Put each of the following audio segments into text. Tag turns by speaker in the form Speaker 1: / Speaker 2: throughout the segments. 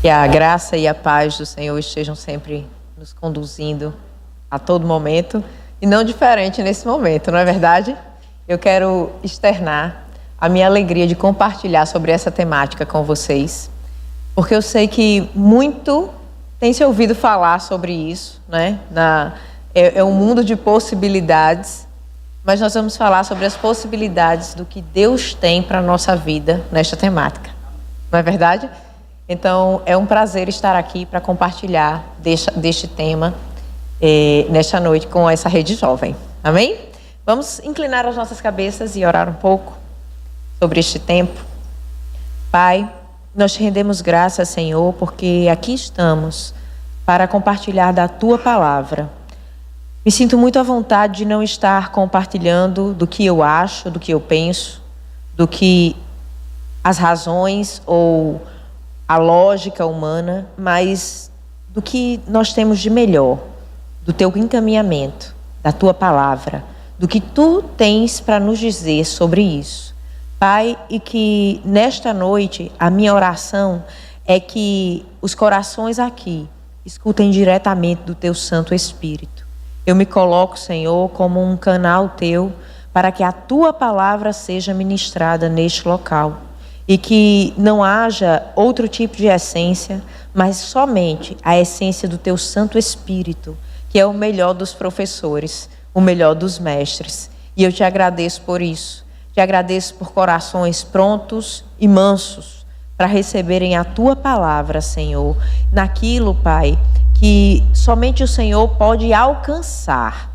Speaker 1: Que a graça e a paz do Senhor estejam sempre nos conduzindo a todo momento, e não diferente nesse momento, não é verdade? Eu quero externar a minha alegria de compartilhar sobre essa temática com vocês, porque eu sei que muito tem se ouvido falar sobre isso, né? É um mundo de possibilidades, mas nós vamos falar sobre as possibilidades do que Deus tem para a nossa vida nesta temática, não é verdade? Então, é um prazer estar aqui para compartilhar deste tema nesta noite com essa rede jovem. Amém? Vamos inclinar as nossas cabeças e orar um pouco sobre este tempo. Pai, nós te rendemos graças, Senhor, porque aqui estamos para compartilhar da Tua palavra. Me sinto muito à vontade de não estar compartilhando do que eu acho, do que eu penso, do que as razões ou a lógica humana, mas do que nós temos de melhor, do teu encaminhamento, da tua palavra, do que tu tens para nos dizer sobre isso. Pai, e que nesta noite a minha oração é que os corações aqui escutem diretamente do teu Santo Espírito. Eu me coloco, Senhor, como um canal teu para que a tua palavra seja ministrada neste local. E que não haja outro tipo de essência, mas somente a essência do teu Santo Espírito, que é o melhor dos professores, o melhor dos mestres. E eu te agradeço por isso. Te agradeço por corações prontos e mansos para receberem a tua palavra, Senhor, naquilo, Pai, que somente o Senhor pode alcançar.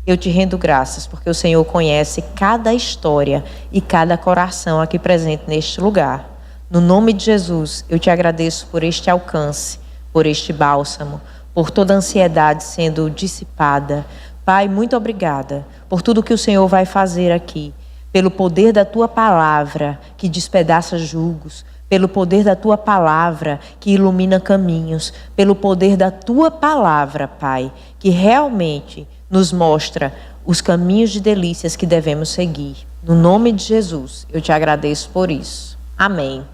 Speaker 1: Eu te rendo graças, porque o Senhor conhece cada história e cada coração aqui presente neste lugar. No nome de Jesus, eu te agradeço por este alcance, por este bálsamo, por toda a ansiedade sendo dissipada. Pai, muito obrigada por tudo que o Senhor vai fazer aqui, pelo poder da tua palavra que despedaça julgos, pelo poder da tua palavra que ilumina caminhos, pelo poder da tua palavra, Pai, que realmente nos mostra os caminhos de delícias que devemos seguir. No nome de Jesus, eu te agradeço por isso. Amém.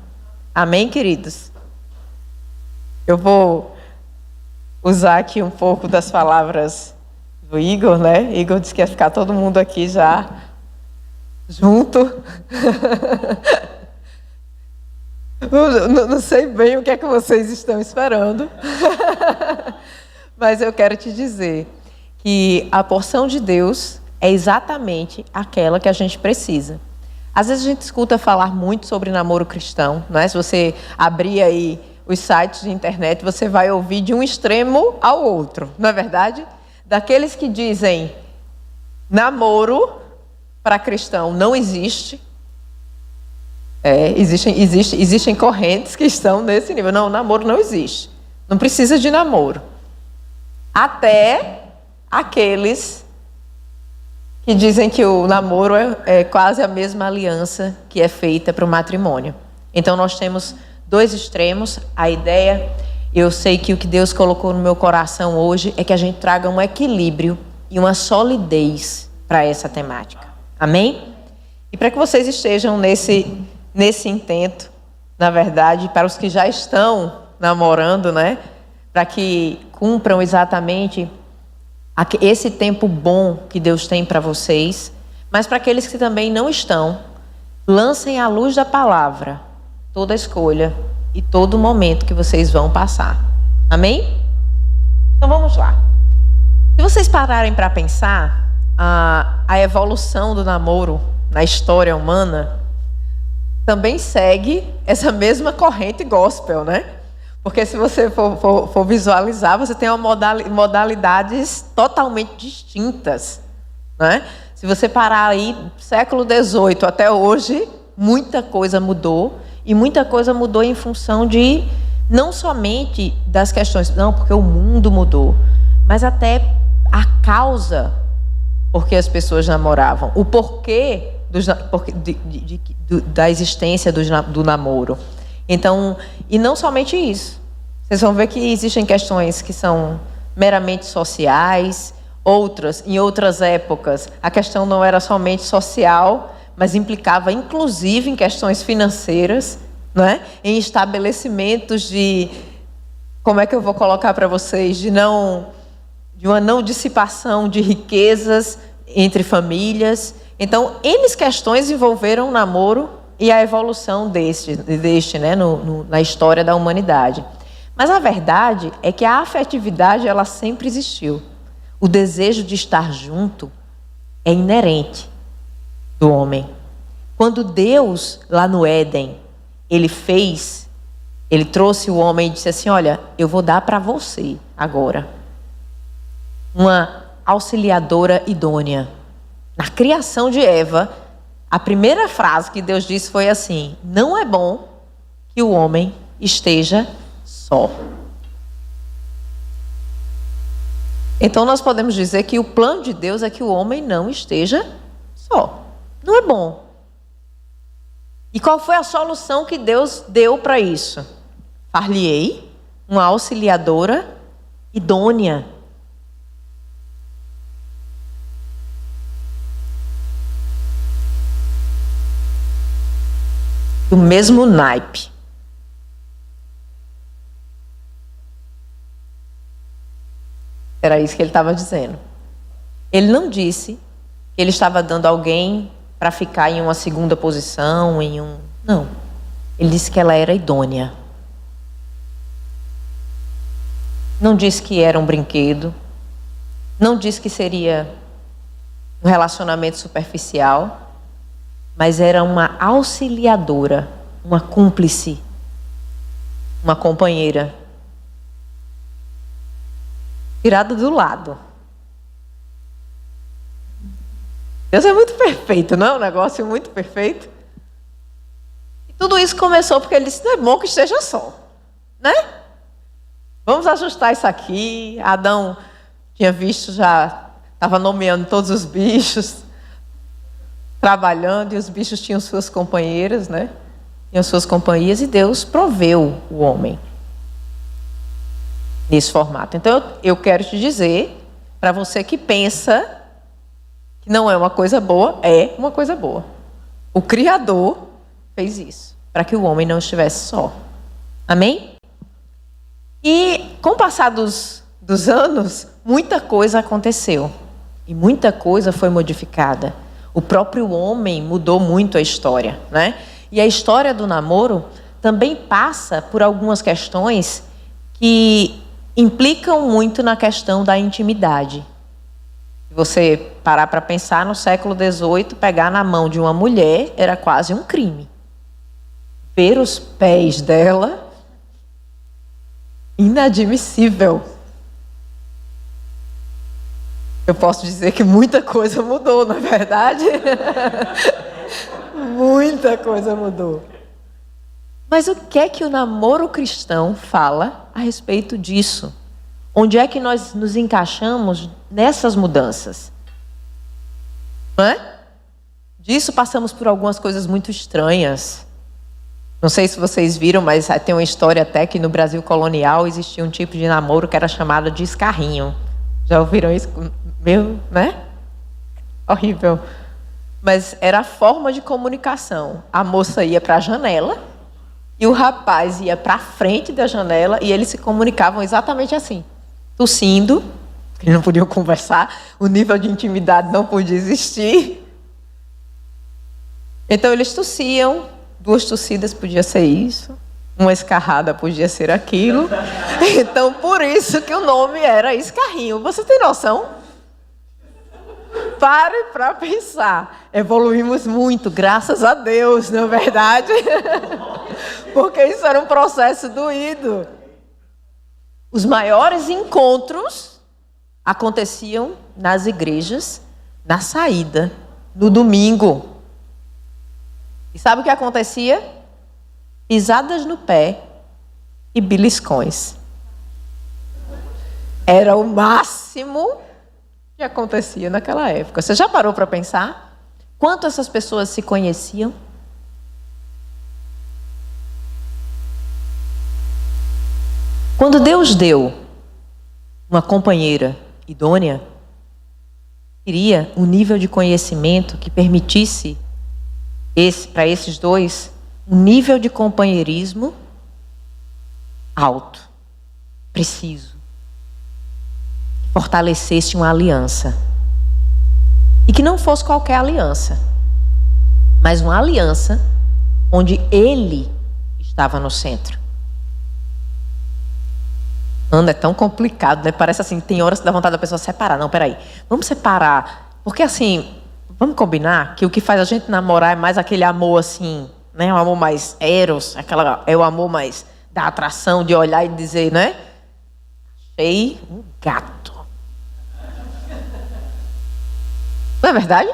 Speaker 1: Amém, queridos? Eu vou usar aqui um pouco das palavras do Igor, né? Igor disse que ia ficar todo mundo aqui já junto. Não sei bem o que é que vocês estão esperando, mas eu quero te dizer que a porção de Deus é exatamente aquela que a gente precisa. Às vezes a gente escuta falar muito sobre namoro cristão, não é? Se você abrir aí os sites de internet, você vai ouvir de um extremo ao outro, não é verdade? Daqueles que dizem namoro para cristão não existe. Existem correntes que estão nesse nível. Não, namoro não existe. Não precisa de namoro. Até aqueles que dizem que o namoro é quase a mesma aliança que é feita para o matrimônio. Então nós temos dois extremos. A ideia, eu sei que o que Deus colocou no meu coração hoje é que a gente traga um equilíbrio e uma solidez para essa temática. Amém? E para que vocês estejam nesse intento, na verdade, para os que já estão namorando, né? Para que cumpram exatamente esse tempo bom que Deus tem para vocês, mas para aqueles que também não estão, lancem à luz da palavra toda a escolha e todo momento que vocês vão passar. Amém? Então vamos lá. Se vocês pararem para pensar, a evolução do namoro na história humana também segue essa mesma corrente gospel, né? Porque se você for visualizar, você tem modalidades totalmente distintas, né? Se você parar aí, século XVIII até hoje, muita coisa mudou. E muita coisa mudou em função de, não somente das questões, não, porque o mundo mudou, mas até a causa por que as pessoas namoravam, o porquê da existência do namoro. Então, e não somente isso. Vocês vão ver que existem questões que são meramente sociais, em outras épocas, a questão não era somente social, mas implicava inclusive em questões financeiras, né? Em estabelecimentos de como é que eu vou colocar para vocês, de uma não dissipação de riquezas entre famílias. Então, N questões envolveram o namoro e a evolução deste né, na história da humanidade. Mas a verdade é que a afetividade, ela sempre existiu. O desejo de estar junto é inerente do homem. Quando Deus, lá no Éden, ele trouxe o homem e disse assim: olha, eu vou dar para você agora uma auxiliadora idônea. Na criação de Eva, a primeira frase que Deus disse foi assim: não é bom que o homem esteja só. Então nós podemos dizer que o plano de Deus é que o homem não esteja só. Não é bom. E qual foi a solução que Deus deu para isso? Far-lhe-ei uma auxiliadora idônea. Do mesmo naipe. Era isso que ele estava dizendo. Ele não disse que ele estava dando alguém para ficar em uma segunda posição, Não. Ele disse que ela era idônea. Não disse que era um brinquedo. Não disse que seria um relacionamento superficial. Mas era uma auxiliadora, uma cúmplice, uma companheira. Tirada do lado. Deus é muito perfeito, não é um negócio muito perfeito? E tudo isso começou porque ele disse: não é bom que esteja só, né? Vamos ajustar isso aqui. Adão tinha visto, já estava nomeando todos os bichos, trabalhando, e os bichos tinham suas companheiras, né? Tinham suas companhias, e Deus proveu o homem nesse formato. Então, eu quero te dizer, para você que pensa que não é uma coisa boa, é uma coisa boa. O Criador fez isso, para que o homem não estivesse só. Amém? E com o passar dos anos, muita coisa aconteceu. E muita coisa foi modificada. O próprio homem mudou muito a história, né? E a história do namoro também passa por algumas questões que implicam muito na questão da intimidade. Se você parar para pensar, no século XVIII, pegar na mão de uma mulher era quase um crime. Ver os pés dela, inadmissível. Eu posso dizer que muita coisa mudou, não é verdade? Muita coisa mudou. Mas o que é que o namoro cristão fala a respeito disso? Onde é que nós nos encaixamos nessas mudanças? Não é? Disso passamos por algumas coisas muito estranhas. Não sei se vocês viram, mas tem uma história até que no Brasil colonial existia um tipo de namoro que era chamado de escarrinho. Já ouviram isso? Meu, né? Horrível. Mas era a forma de comunicação. A moça ia para a janela e o rapaz ia para a frente da janela e eles se comunicavam exatamente assim. Tossindo, eles não podiam conversar, o nível de intimidade não podia existir. Então eles tossiam, 2 tossidas podia ser isso, uma escarrada podia ser aquilo. Então por isso que o nome era escarrinho. Você tem noção? Pare para pensar. Evoluímos muito, graças a Deus, não é verdade? Porque isso era um processo doído. Os maiores encontros aconteciam nas igrejas, na saída, no domingo. E sabe o que acontecia? Pisadas no pé e beliscões. Era o máximo que acontecia naquela época. Você já parou para pensar quanto essas pessoas se conheciam? Quando Deus deu uma companheira idônea, queria um nível de conhecimento que permitisse para esses dois um nível de companheirismo alto. preciso que fortalecesse uma aliança. E que não fosse qualquer aliança, mas uma aliança onde ele estava no centro. Ana, é tão complicado, né? Parece assim, tem horas que dá vontade da pessoa separar. Não, peraí, vamos separar. Porque assim, vamos combinar que o que faz a gente namorar é mais aquele amor assim, né? Um amor mais eros, é o amor mais da atração, de olhar e dizer, né? Achei um gato. Não é verdade?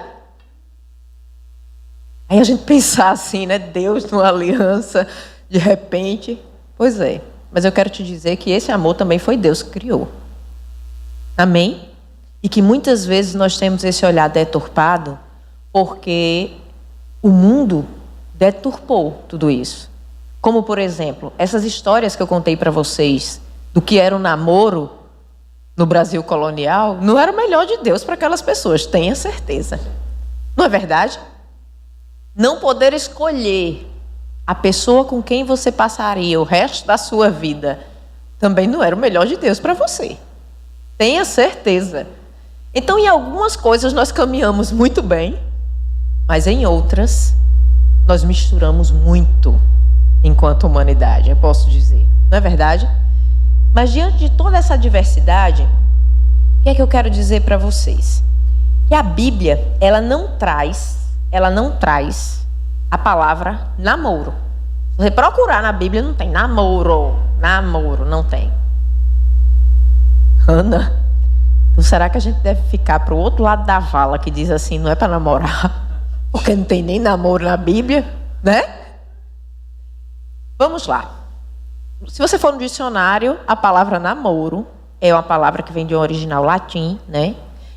Speaker 1: Aí a gente pensar assim, né? Deus numa aliança, de repente. Pois é. Mas eu quero te dizer que esse amor também foi Deus que criou. Amém? E que muitas vezes nós temos esse olhar deturpado porque o mundo deturpou tudo isso. Como, por exemplo, essas histórias que eu contei para vocês do que era o namoro no Brasil colonial, não era o melhor de Deus para aquelas pessoas, tenha certeza. Não é verdade? Não poder escolher a pessoa com quem você passaria o resto da sua vida também não era o melhor de Deus para você. Tenha certeza. Então, em algumas coisas nós caminhamos muito bem, mas em outras nós misturamos muito enquanto humanidade, eu posso dizer. Não é verdade? Mas diante de toda essa diversidade, o que é que eu quero dizer para vocês? Que a Bíblia, ela não traz a palavra namoro. Se você procurar na Bíblia, não tem namoro, não tem. Ana, então será que a gente deve ficar para o outro lado da vala que diz assim, não é para namorar, porque não tem nem namoro na Bíblia, né? Vamos lá. Se você for no dicionário, a palavra namoro é uma palavra que vem de um original latim, né?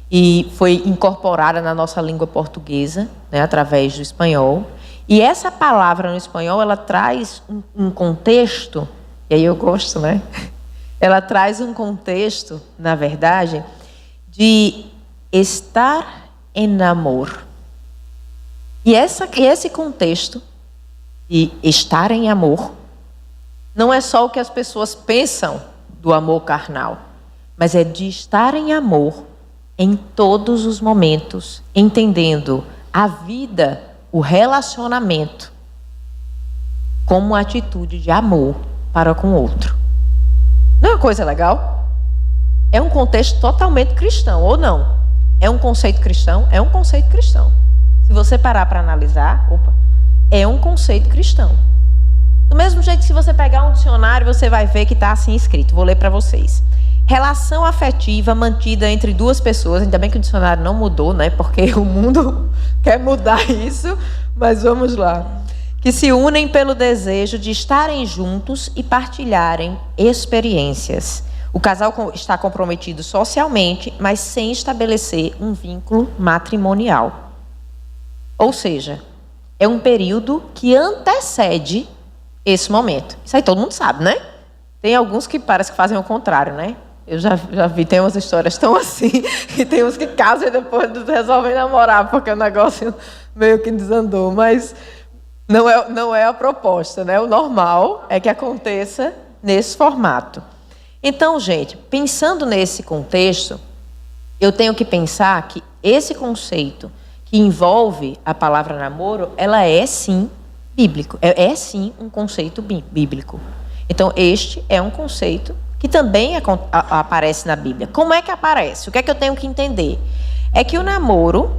Speaker 1: E foi incorporada na nossa língua portuguesa, né? Através do espanhol. E essa palavra no espanhol, ela traz um contexto, e aí eu gosto, né? Ela traz um contexto, na verdade, de estar em namoro. E esse contexto de estar em amor não é só o que as pessoas pensam do amor carnal, mas é de estar em amor em todos os momentos, entendendo a vida, o relacionamento, como uma atitude de amor para com o outro. Não é uma coisa legal? É um contexto totalmente cristão, ou não? É um conceito cristão? É um conceito cristão. Se você parar para analisar, é um conceito cristão. Do mesmo jeito que se você pegar um dicionário, você vai ver que está assim escrito. Vou ler para vocês. Relação afetiva mantida entre duas pessoas. Ainda bem que o dicionário não mudou, né? Porque o mundo quer mudar isso. Mas vamos lá. Que se unem pelo desejo de estarem juntos e partilharem experiências. O casal está comprometido socialmente, mas sem estabelecer um vínculo matrimonial. Ou seja, é um período que antecede esse momento. Isso aí todo mundo sabe, né? Tem alguns que parece que fazem o contrário, né? Eu já vi, tem umas histórias tão assim, e tem uns que casam e depois resolvem namorar, porque o negócio meio que desandou. Mas não é a proposta, né? O normal é que aconteça nesse formato. Então, gente, pensando nesse contexto, eu tenho que pensar que esse conceito que envolve a palavra namoro, ela é sim bíblico, é sim um conceito bíblico. Então, este é um conceito que também aparece na Bíblia. Como é que aparece? O que é que eu tenho que entender? É que o namoro,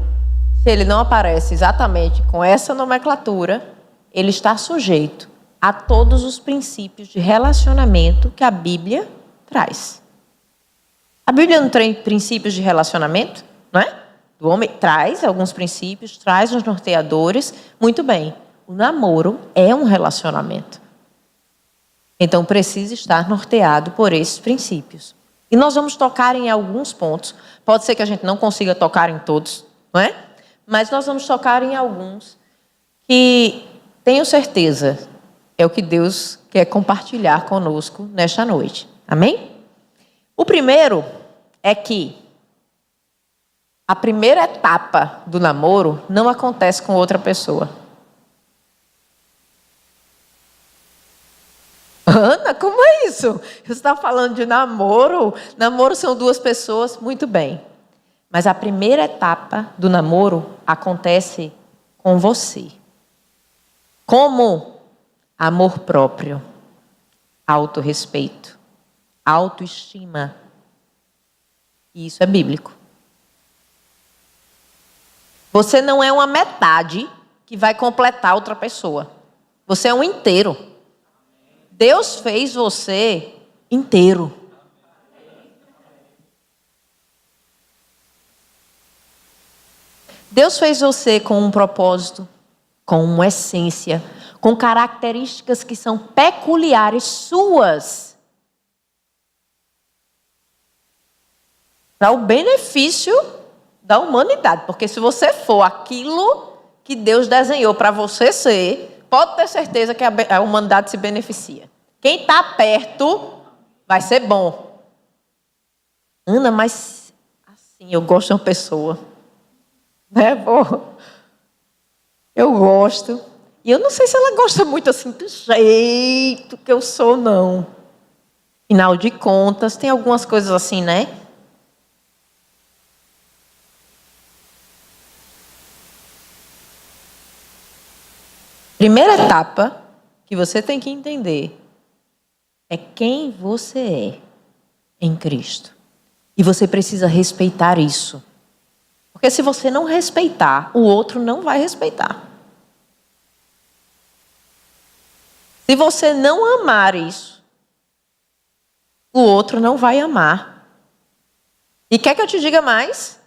Speaker 1: se ele não aparece exatamente com essa nomenclatura, ele está sujeito a todos os princípios de relacionamento que a Bíblia traz. A Bíblia não tem princípios de relacionamento, não é? O homem traz alguns princípios, traz os norteadores. Muito bem, o namoro é um relacionamento. Então, precisa estar norteado por esses princípios. E nós vamos tocar em alguns pontos. Pode ser que a gente não consiga tocar em todos, não é? Mas nós vamos tocar em alguns que, tenho certeza, é o que Deus quer compartilhar conosco nesta noite. Amém? O primeiro é que a primeira etapa do namoro não acontece com outra pessoa. Ana, como é isso? Você está falando de namoro? Namoro são duas pessoas, muito bem. Mas a primeira etapa do namoro acontece com você. Como? Amor próprio, autorrespeito, autoestima. E isso é bíblico. Você não é uma metade que vai completar outra pessoa. Você é um inteiro. Deus fez você inteiro. Deus fez você com um propósito, com uma essência, com características que são peculiares suas. Para o benefício da humanidade. Porque se você for aquilo que Deus desenhou para você ser, pode ter certeza que a humanidade se beneficia. Quem está perto vai ser bom. Ana, mas assim, eu gosto de uma pessoa. Né, pô? Eu gosto. E eu não sei se ela gosta muito assim do jeito que eu sou, não. Afinal de contas, tem algumas coisas assim, né? Primeira etapa que você tem que entender é quem você é em Cristo. E você precisa respeitar isso. Porque se você não respeitar, o outro não vai respeitar. Se você não amar isso, o outro não vai amar. E quer que eu te diga mais?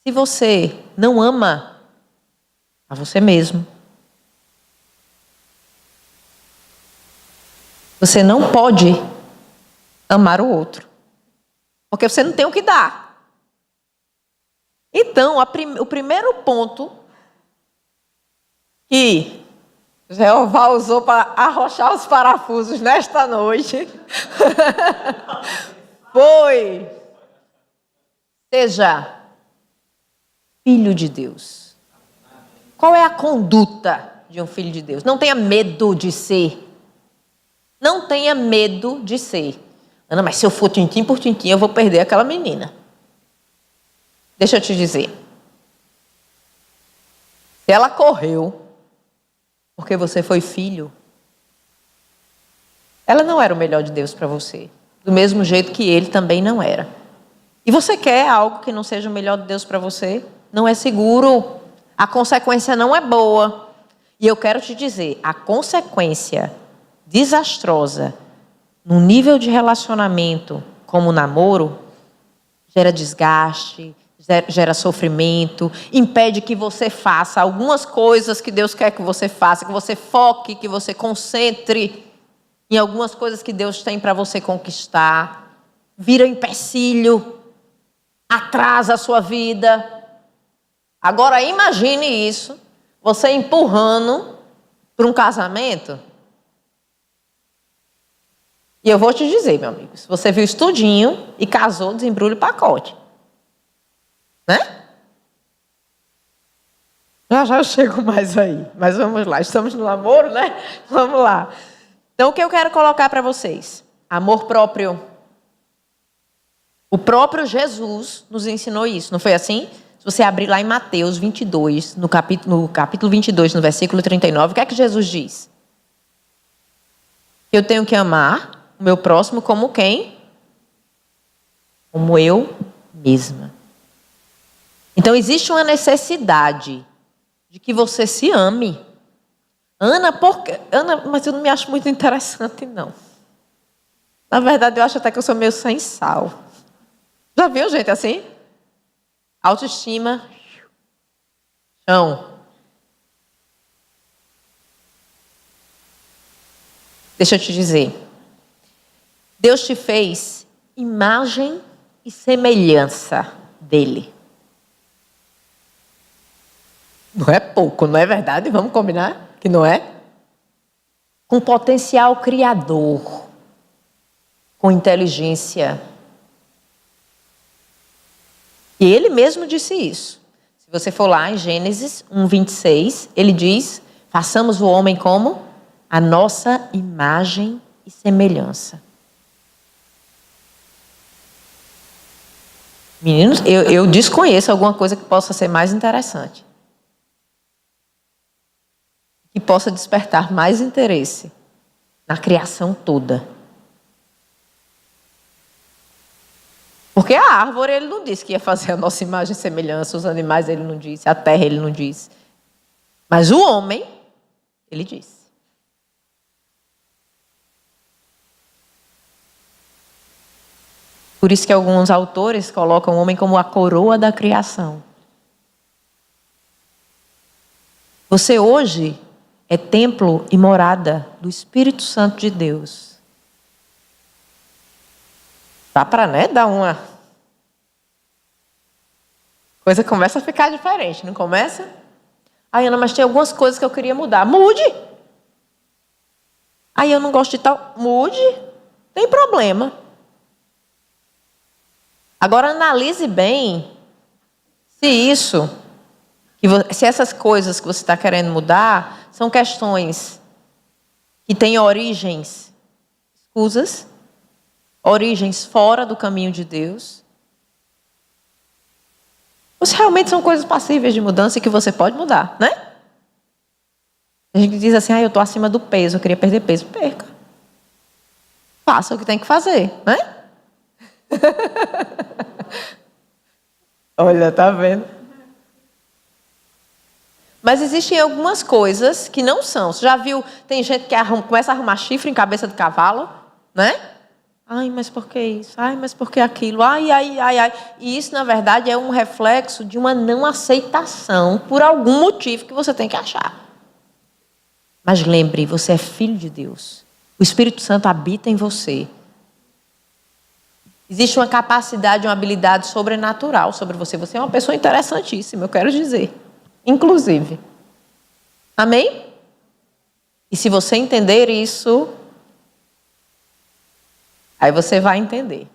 Speaker 1: Se você não ama a você mesmo, você não pode amar o outro. Porque você não tem o que dar. Então, o primeiro ponto que Jeová usou para arrochar os parafusos nesta noite foi: seja filho de Deus. Qual é a conduta de um filho de Deus? Não tenha medo de ser. Não tenha medo de ser. Ana, mas se eu for tintim por tintim, eu vou perder aquela menina. Deixa eu te dizer. Se ela correu porque você foi filho, ela não era o melhor de Deus para você. Do mesmo jeito que ele também não era. E você quer algo que não seja o melhor de Deus para você? Não é seguro. A consequência não é boa. E eu quero te dizer, a consequência desastrosa num nível de relacionamento como o namoro gera desgaste, gera sofrimento, impede que você faça algumas coisas que Deus quer que você faça, que você foque, que você concentre em algumas coisas que Deus tem para você conquistar, vira empecilho, atrasa a sua vida. Agora imagine isso, você empurrando para um casamento. E eu vou te dizer, meu amigo, se você viu isso tudinho e casou, desembrulha o pacote. Né? Já eu chego mais aí. Mas vamos lá, estamos no namoro, né? Vamos lá. Então, o que eu quero colocar para vocês? Amor próprio. O próprio Jesus nos ensinou isso, não foi assim? Se você abrir lá em Mateus 22, no capítulo 22, no versículo 39, o que é que Jesus diz? Eu tenho que amar o meu próximo como quem? Como eu mesma. Então, existe uma necessidade de que você se ame. Ana, mas eu não me acho muito interessante, não. Na verdade, eu acho até que eu sou meio sem sal. Já viu gente assim? Autoestima. Chão. Deixa eu te dizer. Deus te fez imagem e semelhança dele. Não é pouco, não é verdade? Vamos combinar que não é? Com potencial criador, com inteligência. E ele mesmo disse isso. Se você for lá em Gênesis 1:26, ele diz: façamos o homem como a nossa imagem e e semelhança. Meninos, eu desconheço alguma coisa que possa ser mais interessante. Que possa despertar mais interesse na criação toda. Porque a árvore, ele não disse que ia fazer a nossa imagem e semelhança, os animais, ele não disse, a terra, ele não disse. Mas o homem, ele disse. Por isso que alguns autores colocam o homem como a coroa da criação. Você hoje é templo e morada do Espírito Santo de Deus. Dá para, dar uma... coisa começa a ficar diferente, não começa? Ai, Ana, mas tem algumas coisas que eu queria mudar. Mude! Ai, eu não gosto de tal. Mude. Tem problema. Agora analise bem se essas coisas que você está querendo mudar são questões que têm origens escusas, origens fora do caminho de Deus, ou se realmente são coisas passíveis de mudança e que você pode mudar, né? A gente diz assim, eu estou acima do peso, eu queria perder peso. Perca. Faça o que tem que fazer, né? Olha, tá vendo? Mas existem algumas coisas que não são. Você já viu, tem gente que começa a arrumar chifre em cabeça de cavalo, né? Ai, mas por que isso? Ai, mas por que aquilo? Ai. E isso, na verdade, é um reflexo de uma não aceitação por algum motivo que você tem que achar. Mas lembre, você é filho de Deus. O Espírito Santo habita em você. Existe uma capacidade, uma habilidade sobrenatural sobre você. Você é uma pessoa interessantíssima, eu quero dizer. Inclusive. Amém? E se você entender isso, aí você vai entender.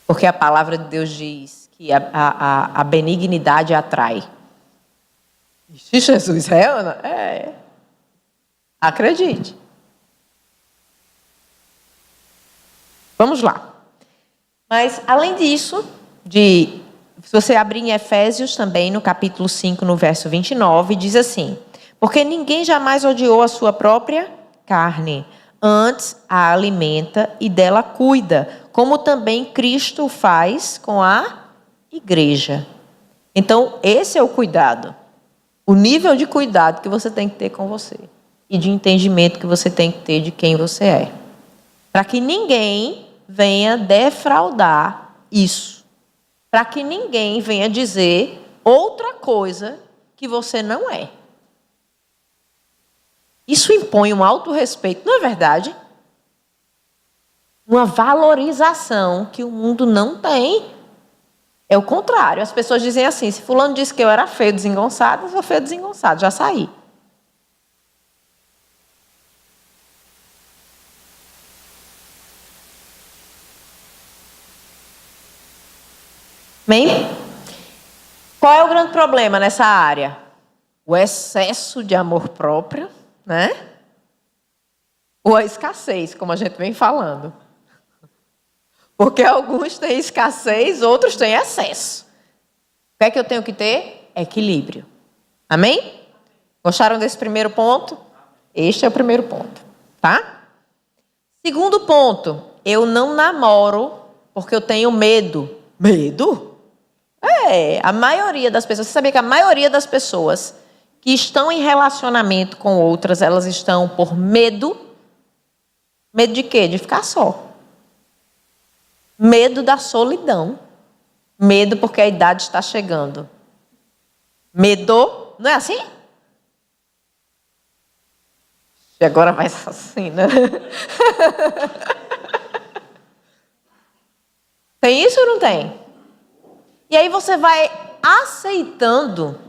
Speaker 1: Porque a palavra de Deus diz que a benignidade atrai. Ixi, Jesus, é, Ana? É. Acredite. Vamos lá. Mas, além disso, se você abrir em Efésios também, no capítulo 5, no verso 29, diz assim: porque ninguém jamais odiou a sua própria carne, antes a alimenta e dela cuida, como também Cristo faz com a igreja. Então, esse é o cuidado. O nível de cuidado que você tem que ter com você. E de entendimento que você tem que ter de quem você é. Para que ninguém venha defraudar isso. Para que ninguém venha dizer outra coisa que você não é. Isso impõe um autorrespeito, não é verdade? Uma valorização que o mundo não tem. É o contrário. As pessoas dizem assim, se fulano disse que eu era feio, desengonçado, eu sou feio, desengonçado, já saí. Bem, qual é o grande problema nessa área? O excesso de amor próprio, né? Ou a escassez, como a gente vem falando. Porque alguns têm escassez, outros têm excesso. O que é que eu tenho que ter? Equilíbrio. Amém? Gostaram desse primeiro ponto? Este é o primeiro ponto, tá? Segundo ponto, eu não namoro porque eu tenho medo. Medo? A maioria das pessoas, você sabia que a maioria das pessoas que estão em relacionamento com outras, elas estão por medo. Medo de quê? De ficar só. Medo da solidão. Medo porque a idade está chegando. Medo, não é assim? E agora vai assim, né? Tem isso ou não tem? E aí você vai aceitando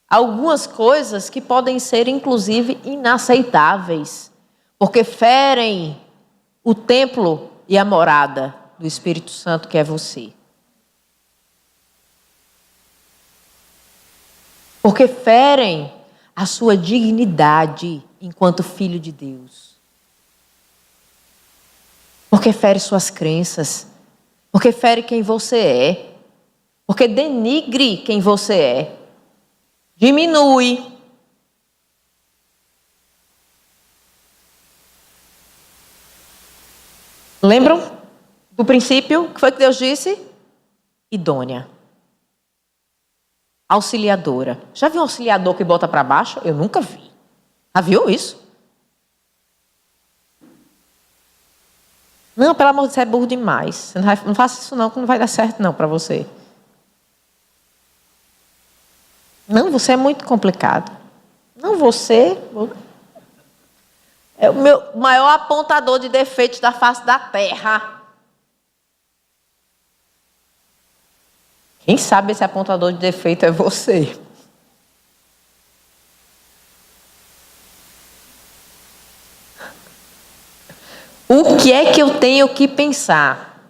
Speaker 1: algumas coisas que podem ser, inclusive, inaceitáveis. Porque ferem o templo e a morada do Espírito Santo, que é você. Porque ferem a sua dignidade enquanto filho de Deus. Porque fere suas crenças. Porque fere quem você é. Porque denigre quem você é. Diminui. Lembram do princípio? O que foi que Deus disse? Idônea. Auxiliadora. Já viu um auxiliador que bota para baixo? Eu nunca vi. Já viu isso? Não, pelo amor de Deus, você é burro demais. Você não faça isso não, que não vai dar certo não para você. Não, você é muito complicado. Não, você é o meu maior apontador de defeitos da face da terra. Quem sabe esse apontador de defeito é você. O que é que eu tenho que pensar?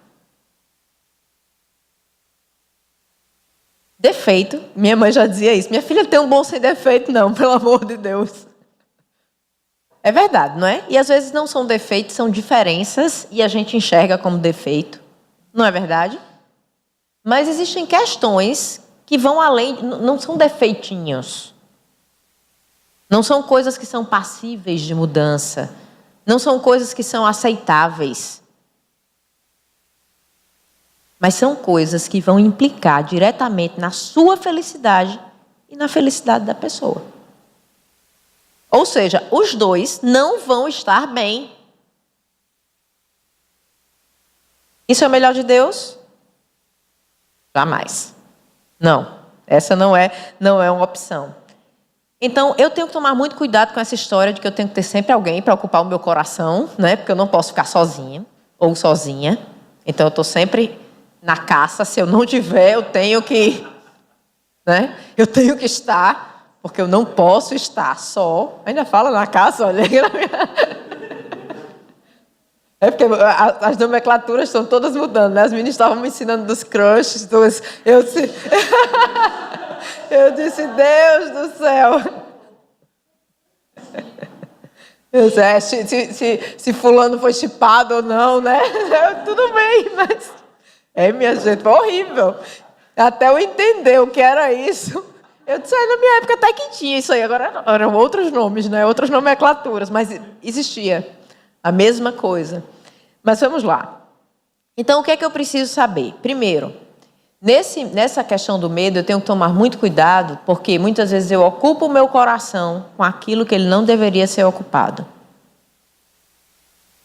Speaker 1: Defeito. Minha mãe já dizia isso. Minha filha tem um bom sem defeito, não, pelo amor de Deus. É verdade, não é? E às vezes não são defeitos, são diferenças e a gente enxerga como defeito. Não é verdade? Mas existem questões que vão além, não são defeitinhos. Não são coisas que são passíveis de mudança. Não são coisas que são aceitáveis. Mas são coisas que vão implicar diretamente na sua felicidade e na felicidade da pessoa. Ou seja, os dois não vão estar bem. Isso é o melhor de Deus? Jamais. Não, essa não é uma opção. Então, eu tenho que tomar muito cuidado com essa história de que eu tenho que ter sempre alguém para ocupar o meu coração, né? Porque eu não posso ficar sozinha ou sozinha. Então, eu estou sempre na caça. Se eu não tiver, eu tenho que, né? Eu tenho que estar, porque eu não posso estar só. Ainda fala na caça, olha. É porque as nomenclaturas estão todas mudando, né? As meninas estavam me ensinando dos crushes, eu disse, Deus do céu. Eu disse, se fulano foi chipado ou não, né? Tudo bem, mas... minha gente, foi horrível. Até eu entender o que era isso. Eu disse, na minha época até que tinha isso aí. Agora eram outros nomes, né? Outras nomenclaturas, mas existia a mesma coisa. Mas vamos lá. Então, o que é que eu preciso saber? Primeiro, nessa questão do medo, eu tenho que tomar muito cuidado, porque muitas vezes eu ocupo o meu coração com aquilo que ele não deveria ser ocupado.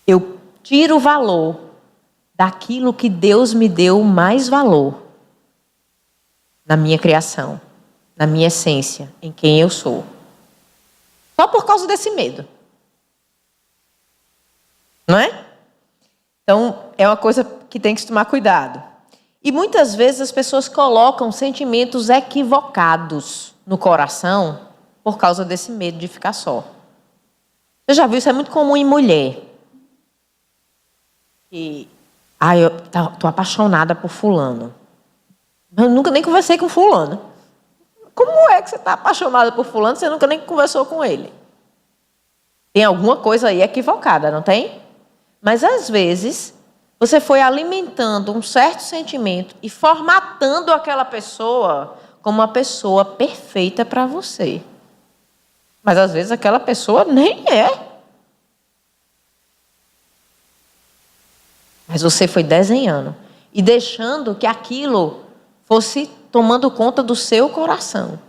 Speaker 1: Eu tiro o valor daquilo que Deus me deu mais valor na minha criação, na minha essência, em quem eu sou. Só por causa desse medo. Não é? Então, é uma coisa que tem que se tomar cuidado. E muitas vezes as pessoas colocam sentimentos equivocados no coração por causa desse medo de ficar só. Você já viu? Isso é muito comum em mulher. Eu tô apaixonada por fulano. Eu nunca nem conversei com fulano. Como é que você está apaixonada por fulano se você nunca nem conversou com ele? Tem alguma coisa aí equivocada, não tem? Mas, às vezes, você foi alimentando um certo sentimento e formatando aquela pessoa como uma pessoa perfeita para você. Mas, às vezes, aquela pessoa nem é. Mas você foi desenhando e deixando que aquilo fosse tomando conta do seu coração.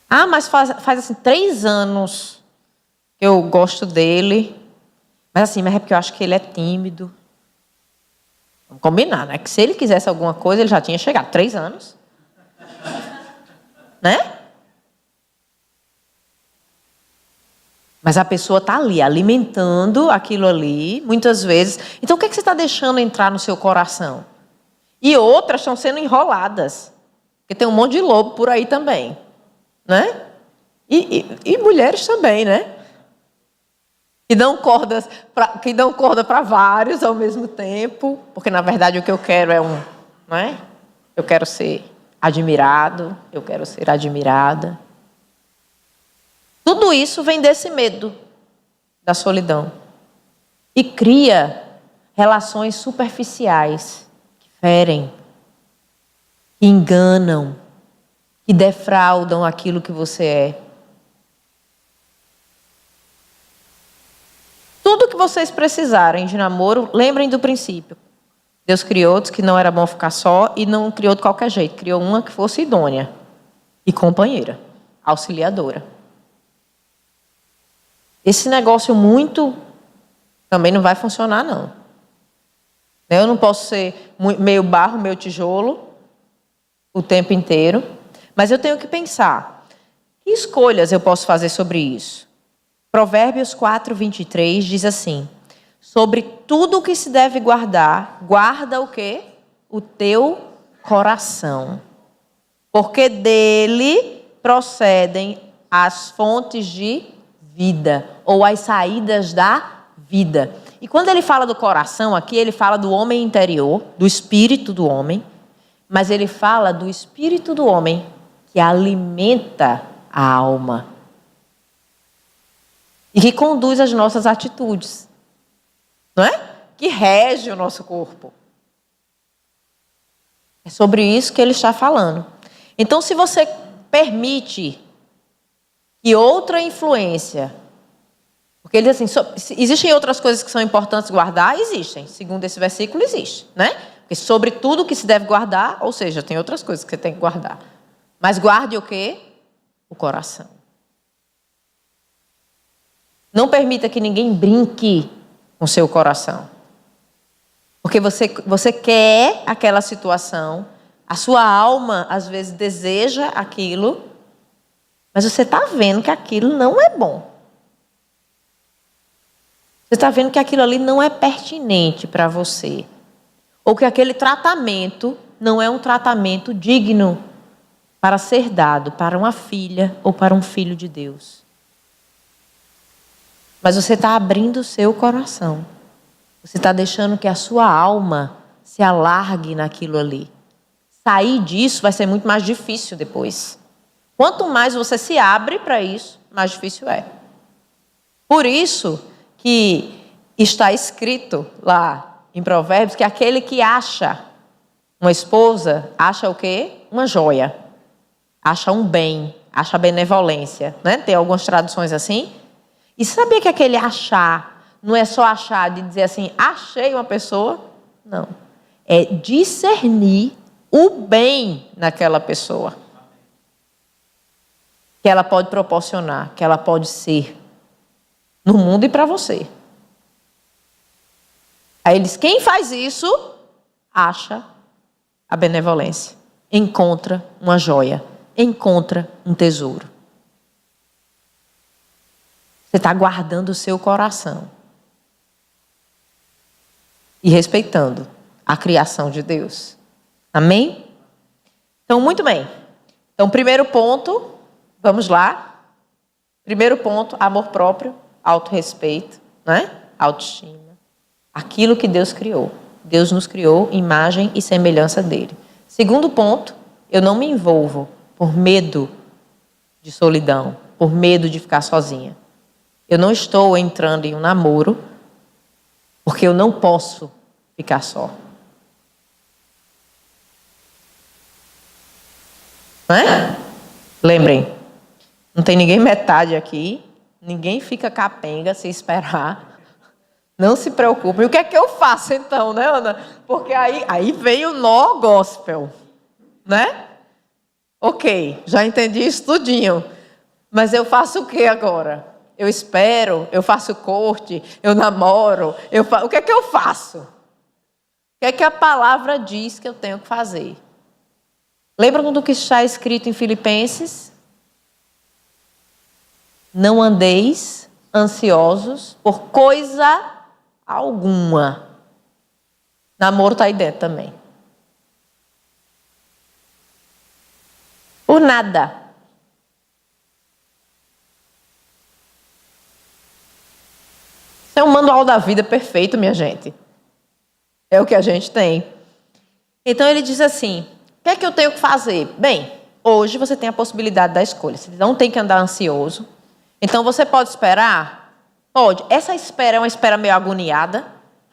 Speaker 1: Mas faz assim 3 anos que eu gosto dele. Mas é porque eu acho que ele é tímido. Vamos combinar, né? Que se ele quisesse alguma coisa, ele já tinha chegado. 3 anos. Né? Mas a pessoa está ali, alimentando aquilo ali, muitas vezes. Então, o que é que você está deixando entrar no seu coração? E outras estão sendo enroladas. Porque tem um monte de lobo por aí também. Né? E mulheres também, né? Que dão corda para vários ao mesmo tempo. Porque, na verdade, o que eu quero é não é? Eu quero ser admirado, eu quero ser admirada. Tudo isso vem desse medo da solidão. E cria relações superficiais que ferem, que enganam, que defraudam aquilo que você é. Tudo que vocês precisarem de namoro, lembrem do princípio. Deus criou outros que não era bom ficar só e não criou de qualquer jeito. Criou uma que fosse idônea e companheira, auxiliadora. Esse negócio muito também não vai funcionar, não. Eu não posso ser meio barro, meio tijolo o tempo inteiro, mas eu tenho que pensar, que escolhas eu posso fazer sobre isso? Provérbios 4, 23 diz assim: sobre tudo o que se deve guardar, guarda o quê? O teu coração. Porque dele procedem as fontes de vida, ou as saídas da vida. E quando ele fala do coração aqui, ele fala do homem interior, do espírito do homem, mas ele fala do espírito do homem que alimenta a alma e que conduz as nossas atitudes, não é? Que rege o nosso corpo. É sobre isso que ele está falando. Então, se você permite que outra influência, porque ele diz assim, existem outras coisas que são importantes guardar? Existem. Segundo esse versículo, existe, né? Porque sobre tudo que se deve guardar, ou seja, tem outras coisas que você tem que guardar. Mas guarde o quê? O coração. Não permita que ninguém brinque com seu coração. Porque você quer aquela situação, a sua alma às vezes deseja aquilo, mas você está vendo que aquilo não é bom. Você está vendo que aquilo ali não é pertinente para você. Ou que aquele tratamento não é um tratamento digno para ser dado para uma filha ou para um filho de Deus. Mas você está abrindo o seu coração. Você está deixando que a sua alma se alargue naquilo ali. Sair disso vai ser muito mais difícil depois. Quanto mais você se abre para isso, mais difícil é. Por isso que está escrito lá em Provérbios que aquele que acha uma esposa, acha o quê? Uma joia. Acha um bem, acha benevolência, né? Tem algumas traduções assim. E sabia que aquele achar não é só achar de dizer assim, achei uma pessoa? Não. É discernir o bem naquela pessoa. Que ela pode proporcionar, que ela pode ser no mundo e para você. Aí ele diz, quem faz isso, acha a benevolência. Encontra uma joia. Encontra um tesouro. Você está guardando o seu coração. E respeitando a criação de Deus. Amém? Então, muito bem. Então, primeiro ponto, vamos lá. Primeiro ponto, amor próprio, autorrespeito, né? Autoestima. Aquilo que Deus criou. Deus nos criou imagem e semelhança dele. Segundo ponto, eu não me envolvo por medo de solidão, por medo de ficar sozinha. Eu não estou entrando em um namoro porque eu não posso ficar só. Não é? Lembrem, não tem ninguém metade aqui, ninguém fica capenga se esperar. Não se preocupe. E o que é que eu faço então, né, Ana? Porque aí vem o nó gospel, né? Ok, já entendi isso tudinho. Mas eu faço o que agora? Eu espero, eu faço corte, eu namoro, o que é que eu faço? O que é que a palavra diz que eu tenho que fazer? Lembram do que está escrito em Filipenses? Não andeis ansiosos por coisa alguma. Namoro está aí dentro também. Por nada. Isso é um manual da vida perfeito, minha gente. É o que a gente tem. Então ele diz assim, o que é que eu tenho que fazer? Bem, hoje você tem a possibilidade da escolha. Você não tem que andar ansioso. Então você pode esperar? Pode. Essa espera é uma espera meio agoniada.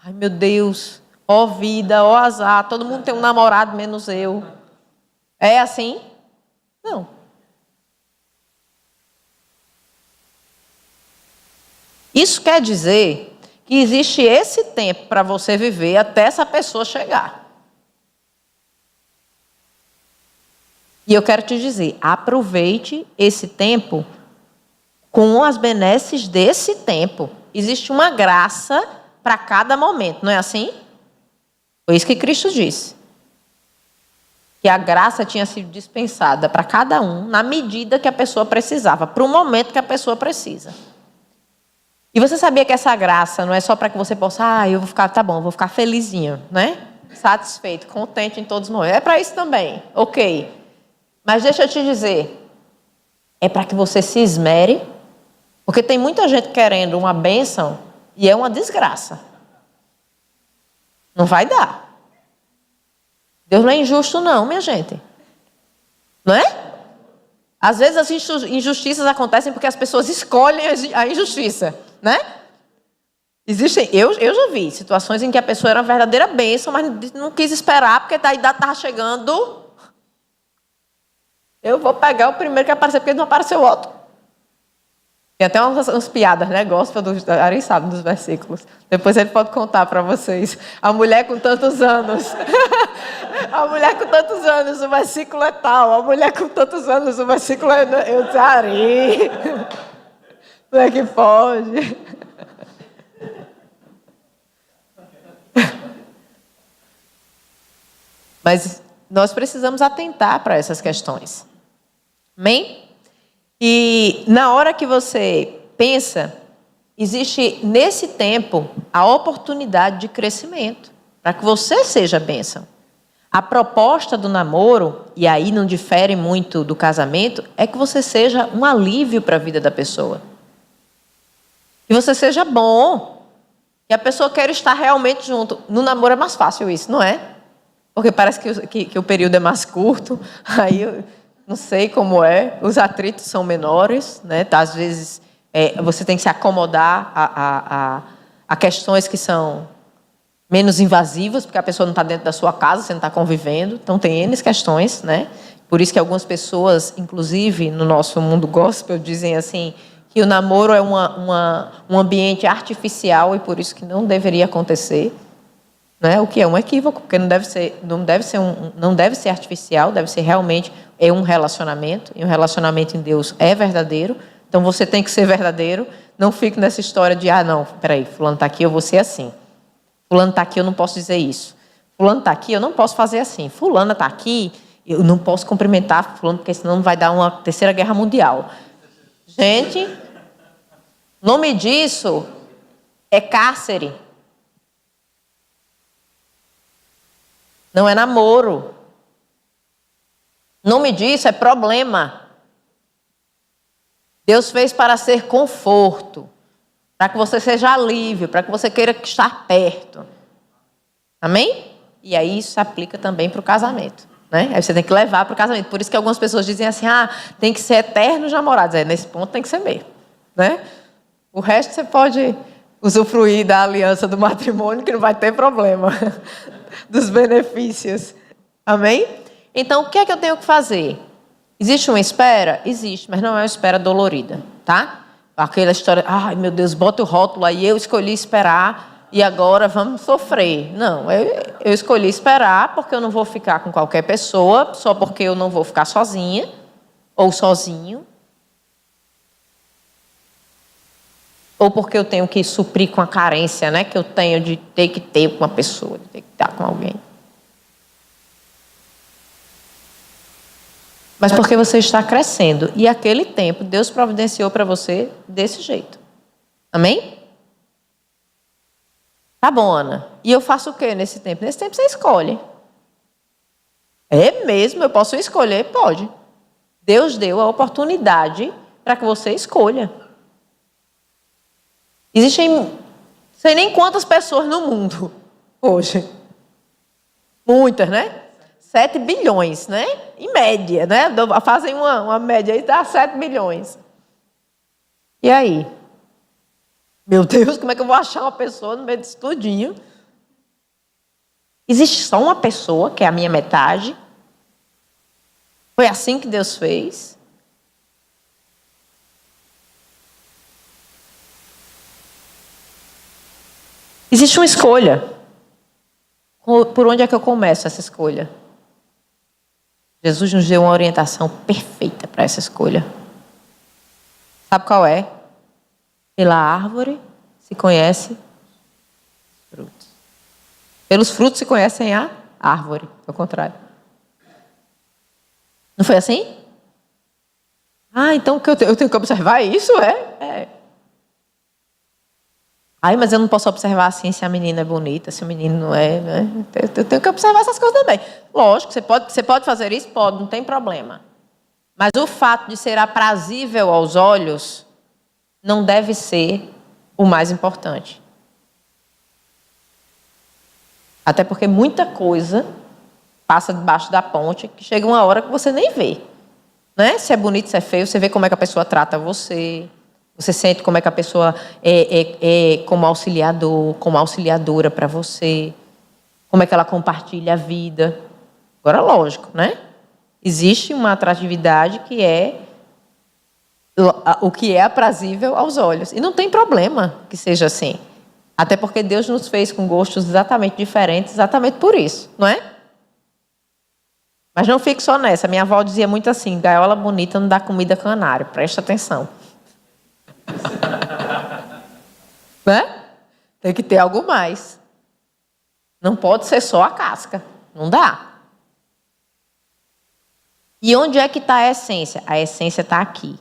Speaker 1: Ai, meu Deus, ó vida, ó azar, todo mundo tem um namorado menos eu. É assim? Não. Isso quer dizer que existe esse tempo para você viver até essa pessoa chegar. E eu quero te dizer, aproveite esse tempo com as benesses desse tempo. Existe uma graça para cada momento, não é assim? Foi isso que Cristo disse. Que a graça tinha sido dispensada para cada um na medida que a pessoa precisava, para o momento que a pessoa precisa. E você sabia que essa graça não é só para que você possa, eu vou ficar, tá bom, vou ficar felizinho, né? Satisfeito, contente em todos os momentos. É para isso também, ok. Mas deixa eu te dizer, é para que você se esmere, porque tem muita gente querendo uma bênção e é uma desgraça. Não vai dar. Deus não é injusto não, minha gente. Não é? Às vezes as injustiças acontecem porque as pessoas escolhem a injustiça, né? Existem, eu já vi situações em que a pessoa era uma verdadeira bênção, mas não quis esperar porque a idade estava chegando. Eu vou pegar o primeiro que aparecer porque não apareceu o outro. Tem até umas piadas, né? Gospel do Ari sabe dos versículos. Depois ele pode contar para vocês. A mulher com tantos anos. A mulher com tantos anos, o versículo é tal. A mulher com tantos anos, o versículo é... Eu disse, Ari. Como é que pode? Mas nós precisamos atentar para essas questões. Amém? E na hora que você pensa, existe nesse tempo a oportunidade de crescimento, para que você seja bênção. A proposta do namoro, e aí não difere muito do casamento, é que você seja um alívio para a vida da pessoa. Que você seja bom. Que a pessoa queira estar realmente junto. No namoro é mais fácil isso, não é? Porque parece que o período é mais curto, aí eu não sei como é, os atritos são menores, né? Às vezes você tem que se acomodar a questões que são menos invasivas, porque a pessoa não está dentro da sua casa, você não está convivendo, então tem N questões, né? Por isso que algumas pessoas, inclusive no nosso mundo gospel, dizem assim, que o namoro é um ambiente artificial e por isso que não deveria acontecer. Né? O que é um equívoco, porque não deve ser artificial, deve ser realmente um relacionamento, e um relacionamento em Deus é verdadeiro, então você tem que ser verdadeiro, não fique nessa história de, não, peraí, fulano está aqui, eu vou ser assim, fulano está aqui, eu não posso dizer isso, fulano está aqui, eu não posso fazer assim, fulana está aqui, eu não posso cumprimentar fulano, porque senão vai dar uma terceira guerra mundial. Gente, o nome disso é cárcere. Não é namoro. O nome disso é problema. Deus fez para ser conforto, para que você seja alívio, para que você queira estar perto. Amém? E aí isso se aplica também para o casamento. Né? Aí você tem que levar para o casamento. Por isso que algumas pessoas dizem assim, tem que ser eternos namorados. Nesse ponto tem que ser mesmo. Né? O resto você pode usufruir da aliança do matrimônio, que não vai ter problema. Dos benefícios. Amém? Então, o que é que eu tenho que fazer? Existe uma espera? Existe, mas não é uma espera dolorida, tá? Aquela história, ai meu Deus, bota o rótulo aí, eu escolhi esperar e agora vamos sofrer. Não, eu escolhi esperar porque eu não vou ficar com qualquer pessoa, só porque eu não vou ficar sozinha ou sozinho. Ou porque eu tenho que suprir com a carência, né? Que eu tenho de ter que ter com uma pessoa, de ter que estar com alguém. Mas porque você está crescendo. E aquele tempo, Deus providenciou para você desse jeito. Amém? Tá bom, Ana. E eu faço o quê nesse tempo? Nesse tempo você escolhe. É mesmo? Eu posso escolher? Pode. Deus deu a oportunidade para que você escolha. Existem, não sei nem quantas pessoas no mundo hoje. Muitas, né? 7 bilhões, né? Em média, né? Fazem uma média aí, dá 7 bilhões. E aí? Meu Deus, como é que eu vou achar uma pessoa no meio disso tudinho? Existe só uma pessoa, que é a minha metade? Foi assim que Deus fez? Existe uma escolha. Por onde é que eu começo essa escolha? Jesus nos deu uma orientação perfeita para essa escolha. Sabe qual é? Pela árvore se conhece os frutos. Pelos frutos se conhecem a árvore, ao contrário. Não foi assim? Ah, então eu tenho que observar isso? É. Ai, mas eu não posso observar assim se a menina é bonita, se o menino não é, né? Eu tenho que observar essas coisas também. Lógico, você pode fazer isso? Pode, não tem problema. Mas o fato de ser aprazível aos olhos não deve ser o mais importante. Até porque muita coisa passa debaixo da ponte que chega uma hora que você nem vê. Né? Se é bonito, se é feio, você vê como é que a pessoa trata você. Você sente como é que a pessoa é como auxiliador, como auxiliadora para você. Como é que ela compartilha a vida. Agora, lógico, né? Existe uma atratividade que é o que é aprazível aos olhos. E não tem problema que seja assim. Até porque Deus nos fez com gostos exatamente diferentes, exatamente por isso, não é? Mas não fique só nessa. Minha avó dizia muito assim, gaiola bonita não dá comida a canário. Presta atenção. Né? Tem que ter algo mais. Não pode ser só a casca. Não dá. E onde é que está a essência? A essência está aqui.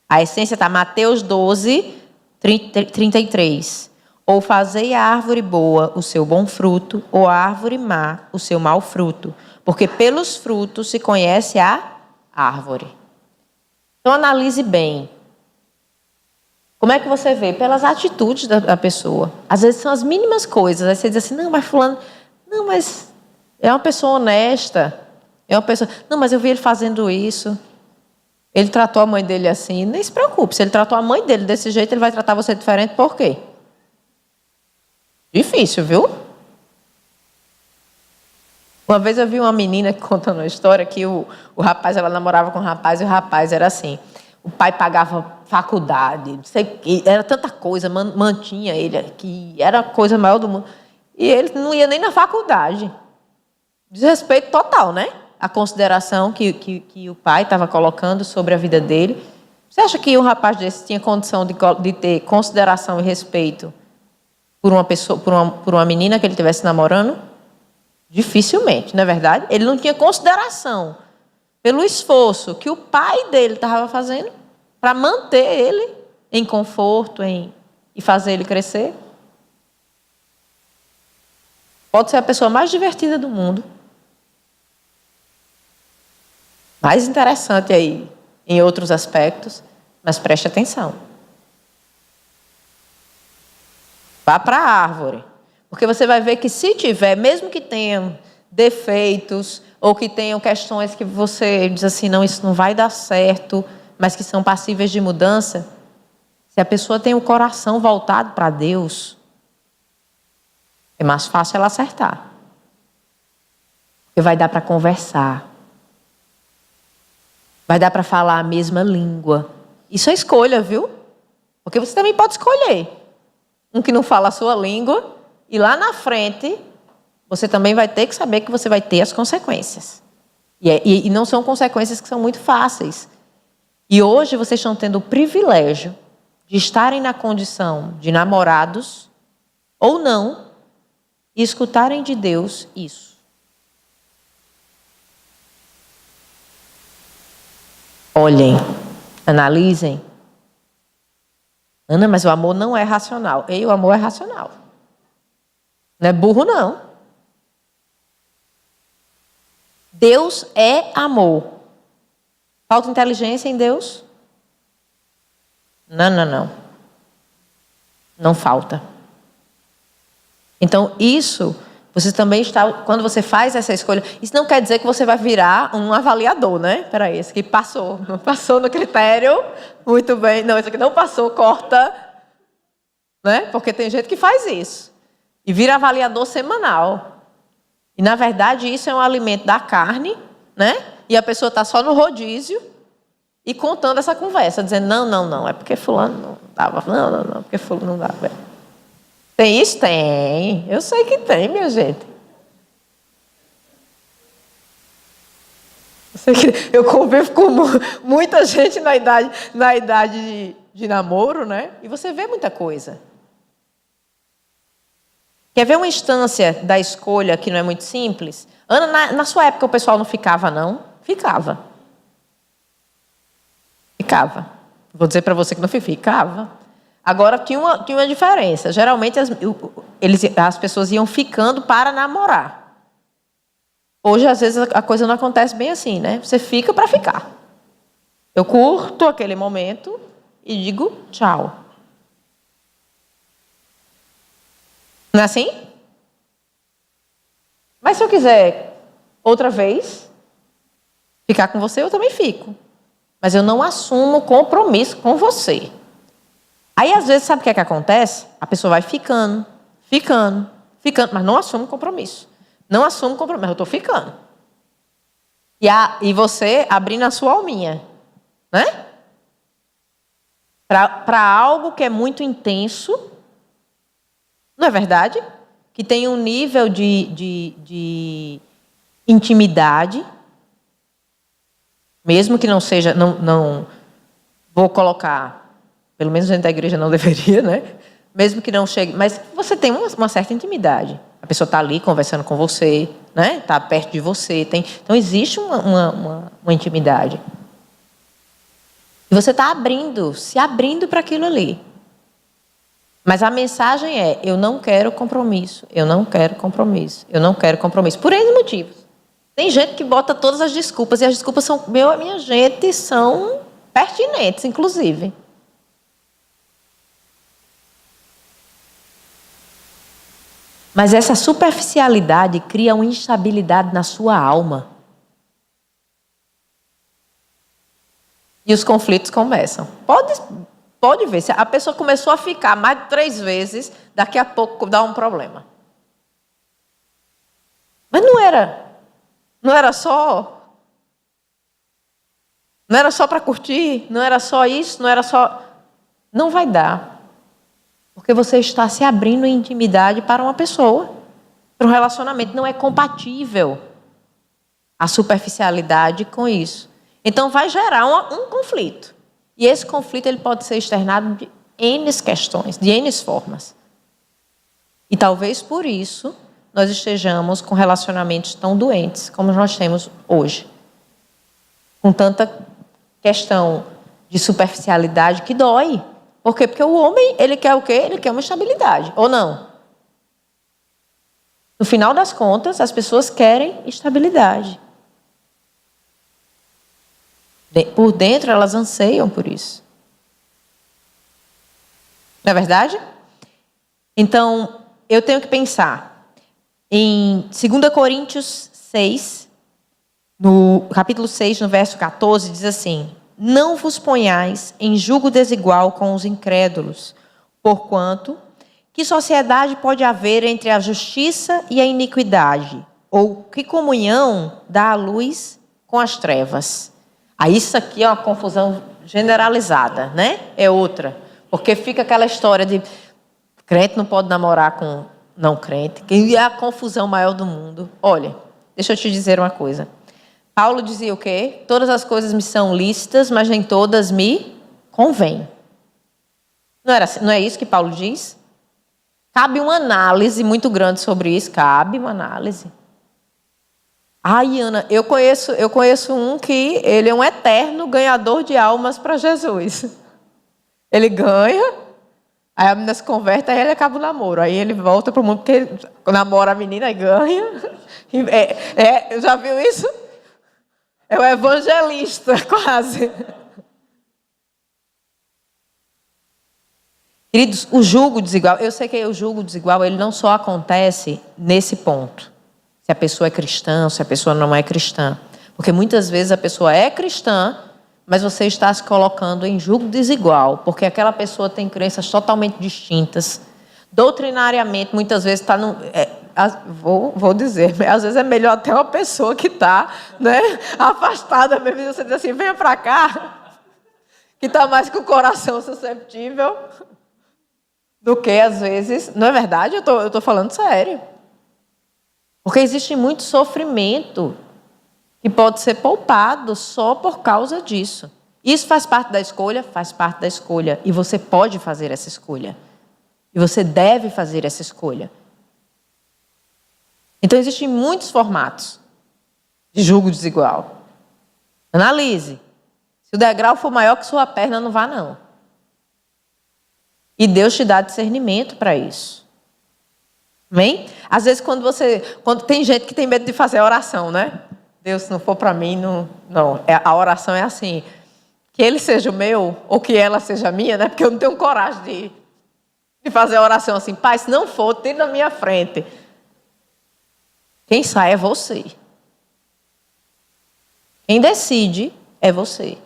Speaker 1: A essência está em Mateus 12, 33. Ou fazei a árvore boa o seu bom fruto, ou a árvore má o seu mau fruto. Porque pelos frutos se conhece a árvore. Então analise bem. Como é que você vê? Pelas atitudes da pessoa. Às vezes são as mínimas coisas. Aí você diz assim, não, mas fulano... Não, mas é uma pessoa honesta. É uma pessoa... Não, mas eu vi ele fazendo isso. Ele tratou a mãe dele assim. Nem se preocupe. Se ele tratou a mãe dele desse jeito, ele vai tratar você diferente. Por quê? Difícil, viu? Uma vez eu vi uma menina contando uma história que o rapaz, ela namorava com um rapaz e o rapaz era assim. O pai pagava faculdade, não sei o quê, era tanta coisa, mantinha ele, que era a coisa maior do mundo. E ele não ia nem na faculdade. Desrespeito total, né? A consideração que o pai estava colocando sobre a vida dele. Você acha que um rapaz desse tinha condição de ter consideração e respeito por uma pessoa, por uma menina que ele estivesse namorando? Dificilmente, não é verdade? Ele não tinha consideração pelo esforço que o pai dele estava fazendo para manter ele em conforto e fazer ele crescer. Pode ser a pessoa mais divertida do mundo. Mais interessante aí em outros aspectos, mas preste atenção. Vá para a árvore. Porque você vai ver que se tiver, mesmo que tenham defeitos, ou que tenham questões que você diz assim, não, isso não vai dar certo, mas que são passíveis de mudança, se a pessoa tem o coração voltado para Deus, é mais fácil ela acertar. Porque vai dar para conversar. Vai dar para falar a mesma língua. Isso é escolha, viu? Porque você também pode escolher um que não fala a sua língua e lá na frente você também vai ter que saber que você vai ter as consequências. E não são consequências que são muito fáceis. E hoje vocês estão tendo o privilégio de estarem na condição de namorados ou não e escutarem de Deus isso. Olhem, analisem. Ana, mas o amor não é racional. Ei, o amor é racional. Não é burro, não. Deus é amor. Falta inteligência em Deus? Não. Não falta. Então, isso Você também está, quando você faz essa escolha, isso não quer dizer que você vai virar um avaliador, né? Peraí, esse aqui passou, não passou no critério, muito bem. Não, esse aqui não passou, corta, né? Porque tem gente que faz isso e vira avaliador semanal. E na verdade isso é um alimento da carne, né? E a pessoa está só no rodízio e contando essa conversa, dizendo não, é porque fulano não dava, não, porque fulano não dava. Tem isso? Tem. Eu sei que tem, minha gente. Eu convivo com muita gente na idade de namoro, né? E você vê muita coisa. Quer ver uma instância da escolha que não é muito simples? Ana, na sua época o pessoal não ficava, não? Ficava. Vou dizer para você que não ficava. Agora, tinha uma diferença. Geralmente, as pessoas iam ficando para namorar. Hoje, às vezes, a coisa não acontece bem assim, né? Você fica para ficar. Eu curto aquele momento e digo tchau. Não é assim? Mas se eu quiser outra vez ficar com você, eu também fico. Mas eu não assumo compromisso com você. Aí, às vezes, sabe o que é que acontece? A pessoa vai ficando, mas não assume compromisso. Não assume compromisso, mas eu estou ficando. E você abrindo a sua alminha, né? Para algo que é muito intenso, não é verdade? Que tem um nível de intimidade, mesmo que não seja, não vou colocar... Pelo menos dentro da igreja não deveria, né? Mesmo que não chegue... Mas você tem uma certa intimidade. A pessoa está ali conversando com você, né? Está perto de você. Então, existe uma intimidade. E você está se abrindo para aquilo ali. Mas a mensagem é, eu não quero compromisso, eu não quero compromisso, eu não quero compromisso. Por N motivos. Tem gente que bota todas as desculpas, e as desculpas são, minha gente, são pertinentes, inclusive. Mas essa superficialidade cria uma instabilidade na sua alma. E os conflitos começam. Pode ver, se a pessoa começou a ficar mais de 3 vezes, daqui a pouco dá um problema. Mas não era só para curtir, não era só isso, não vai dar. Porque você está se abrindo em intimidade para uma pessoa, para um relacionamento. Não é compatível a superficialidade com isso. Então, vai gerar um conflito. E esse conflito ele pode ser externado de N questões, de N formas. E talvez por isso nós estejamos com relacionamentos tão doentes como nós temos hoje. Com tanta questão de superficialidade que dói. Por quê? Porque o homem, ele quer o quê? Ele quer uma estabilidade, ou não? No final das contas, as pessoas querem estabilidade. Por dentro, elas anseiam por isso. Não é verdade? Então, eu tenho que pensar em 2 Coríntios 6, no capítulo 6, no verso 14, diz assim: não vos ponhais em julgo desigual com os incrédulos, porquanto que sociedade pode haver entre a justiça e a iniquidade? Ou que comunhão dá a luz com as trevas? Aí isso aqui é uma confusão generalizada, né? É outra. Porque fica aquela história de crente não pode namorar com não crente, que é a confusão maior do mundo. Olha, deixa eu te dizer uma coisa. Paulo dizia o quê? Todas as coisas me são lícitas, mas nem todas me convêm. Não é isso que Paulo diz? Cabe uma análise muito grande sobre isso. Cabe uma análise. Ai, Ana, eu conheço um que ele é um eterno ganhador de almas para Jesus. Ele ganha, aí a menina se converte, aí ele acaba o namoro. Aí ele volta para o mundo, porque ele namora a menina e ganha. Já viu isso? É o evangelista, quase. Queridos, o julgo desigual, eu sei que o julgo desigual, ele não só acontece nesse ponto. Se a pessoa é cristã, se a pessoa não é cristã. Porque muitas vezes a pessoa é cristã, mas você está se colocando em julgo desigual, porque aquela pessoa tem crenças totalmente distintas. Doutrinariamente, muitas vezes está no... vou dizer, às vezes é melhor até uma pessoa que está, né, afastada mesmo, você diz assim, venha para cá, que está mais com o coração susceptível, do que às vezes... Não é verdade? Eu estou falando sério. Porque existe muito sofrimento que pode ser poupado só por causa disso. Isso faz parte da escolha? Faz parte da escolha. E você pode fazer essa escolha. E você deve fazer essa escolha. Então, existem muitos formatos de julgo desigual. Analise. Se o degrau for maior que sua perna, não vá, não. E Deus te dá discernimento para isso. Amém? Às vezes, quando tem gente que tem medo de fazer a oração, né? Deus, se não for para mim, não. A oração é assim, que ele seja o meu, ou que ela seja a minha, né? Porque eu não tenho coragem de fazer a oração assim, Pai, se não for, tira na minha frente. Quem sai é você. Quem decide é você.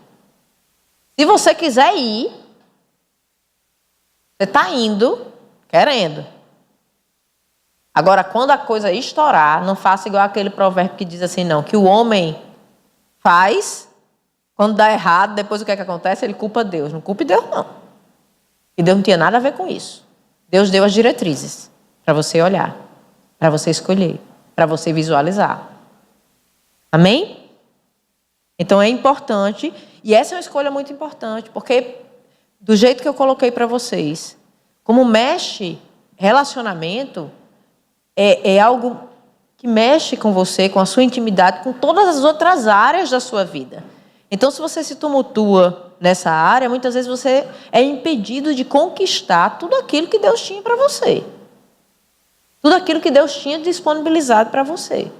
Speaker 1: Se você quiser ir, você está indo, querendo. Agora, quando a coisa estourar, não faça igual aquele provérbio que diz assim, não, que o homem faz, quando dá errado, depois o que é que acontece? Ele culpa Deus. Não culpe Deus, não. E Deus não tinha nada a ver com isso. Deus deu as diretrizes para você olhar, para você escolher, para você visualizar. Amém? Então é importante, e essa é uma escolha muito importante, porque do jeito que eu coloquei para vocês, como mexe relacionamento, é algo que mexe com você, com a sua intimidade, com todas as outras áreas da sua vida. Então, se você se tumultua nessa área, muitas vezes você é impedido de conquistar tudo aquilo que Deus tinha para você. Tudo aquilo que Deus tinha disponibilizado para você.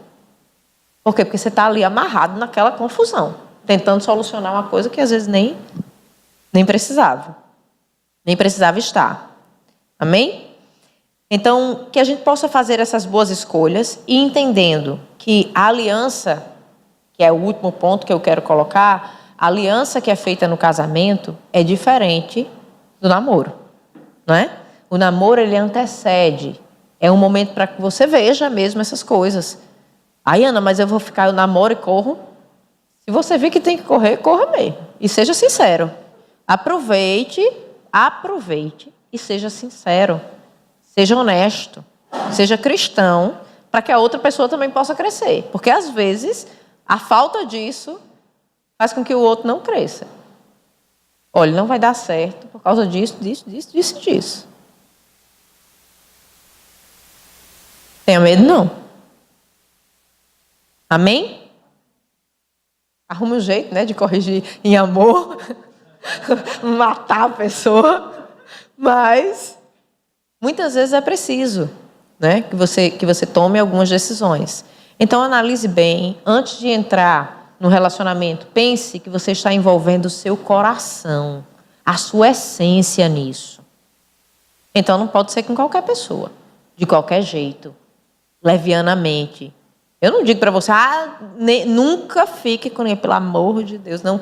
Speaker 1: Por quê? Porque você está ali amarrado naquela confusão, tentando solucionar uma coisa que às vezes nem precisava. Nem precisava estar. Amém? Então, que a gente possa fazer essas boas escolhas e entendendo que a aliança, que é o último ponto que eu quero colocar, a aliança que é feita no casamento é diferente do namoro, não é? O namoro, ele antecede. É um momento para que você veja mesmo essas coisas. Aí, Ana, mas eu vou ficar, eu namoro e corro. Se você vir que tem que correr, corra mesmo. E seja sincero. Aproveite e seja sincero. Seja honesto, seja cristão, para que a outra pessoa também possa crescer. Porque, às vezes, a falta disso faz com que o outro não cresça. Olha, não vai dar certo por causa disso. Tenha medo, não. Amém? Arrume um jeito, né, de corrigir em amor, matar a pessoa, mas... muitas vezes é preciso, né, que você tome algumas decisões. Então, analise bem. Antes de entrar no relacionamento, pense que você está envolvendo o seu coração, a sua essência nisso. Então, não pode ser com qualquer pessoa, de qualquer jeito, levianamente. Eu não digo para você, nunca fique com ninguém, pelo amor de Deus. Não,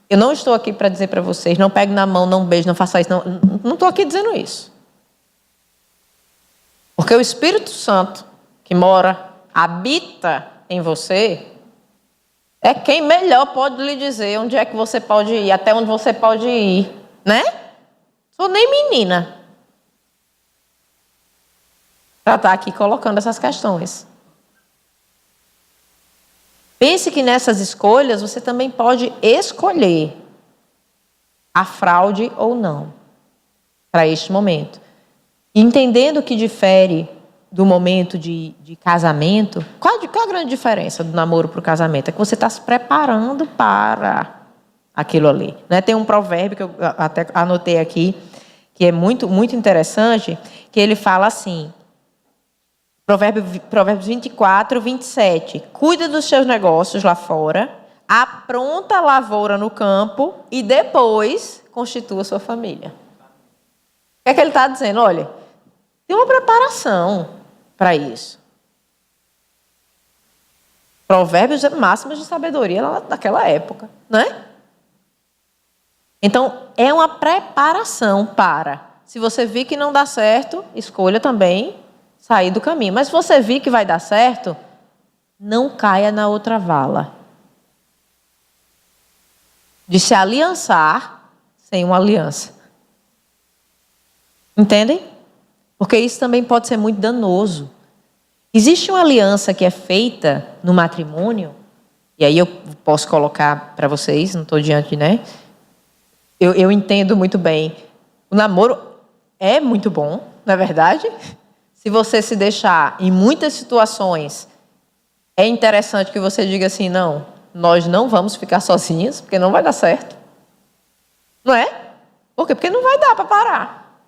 Speaker 1: eu não estou aqui para dizer para vocês, não pegue na mão, não beije, não faça isso. Não estou aqui dizendo isso. Porque o Espírito Santo que habita em você, é quem melhor pode lhe dizer onde é que você pode ir, até onde você pode ir, né? Sou nem menina para estar aqui colocando essas questões. Pense que nessas escolhas você também pode escolher a fraude ou não para este momento. Entendendo que difere do momento de casamento, qual a grande diferença do namoro para o casamento? É que você está se preparando para aquilo ali. Né? Tem um provérbio que eu até anotei aqui, que é muito, muito interessante, que ele fala assim, Provérbios 24, 27. Cuida dos seus negócios lá fora, apronta a lavoura no campo e depois constitua sua família. que é que ele está dizendo? Olha, tem uma preparação para isso. Provérbios é máximas de sabedoria lá naquela época, não é? Então, é uma preparação para, se você vir que não dá certo, escolha também sair do caminho. Mas se você vir que vai dar certo, não caia na outra vala. De se aliançar sem uma aliança. Entendem? Porque isso também pode ser muito danoso. Existe uma aliança que é feita no matrimônio, e aí eu posso colocar para vocês, não estou diante, né? Eu entendo muito bem. O namoro é muito bom, não é verdade? Se você se deixar em muitas situações, é interessante que você diga assim, não, nós não vamos ficar sozinhos, porque não vai dar certo. Não é? Por quê? Porque não vai dar para parar.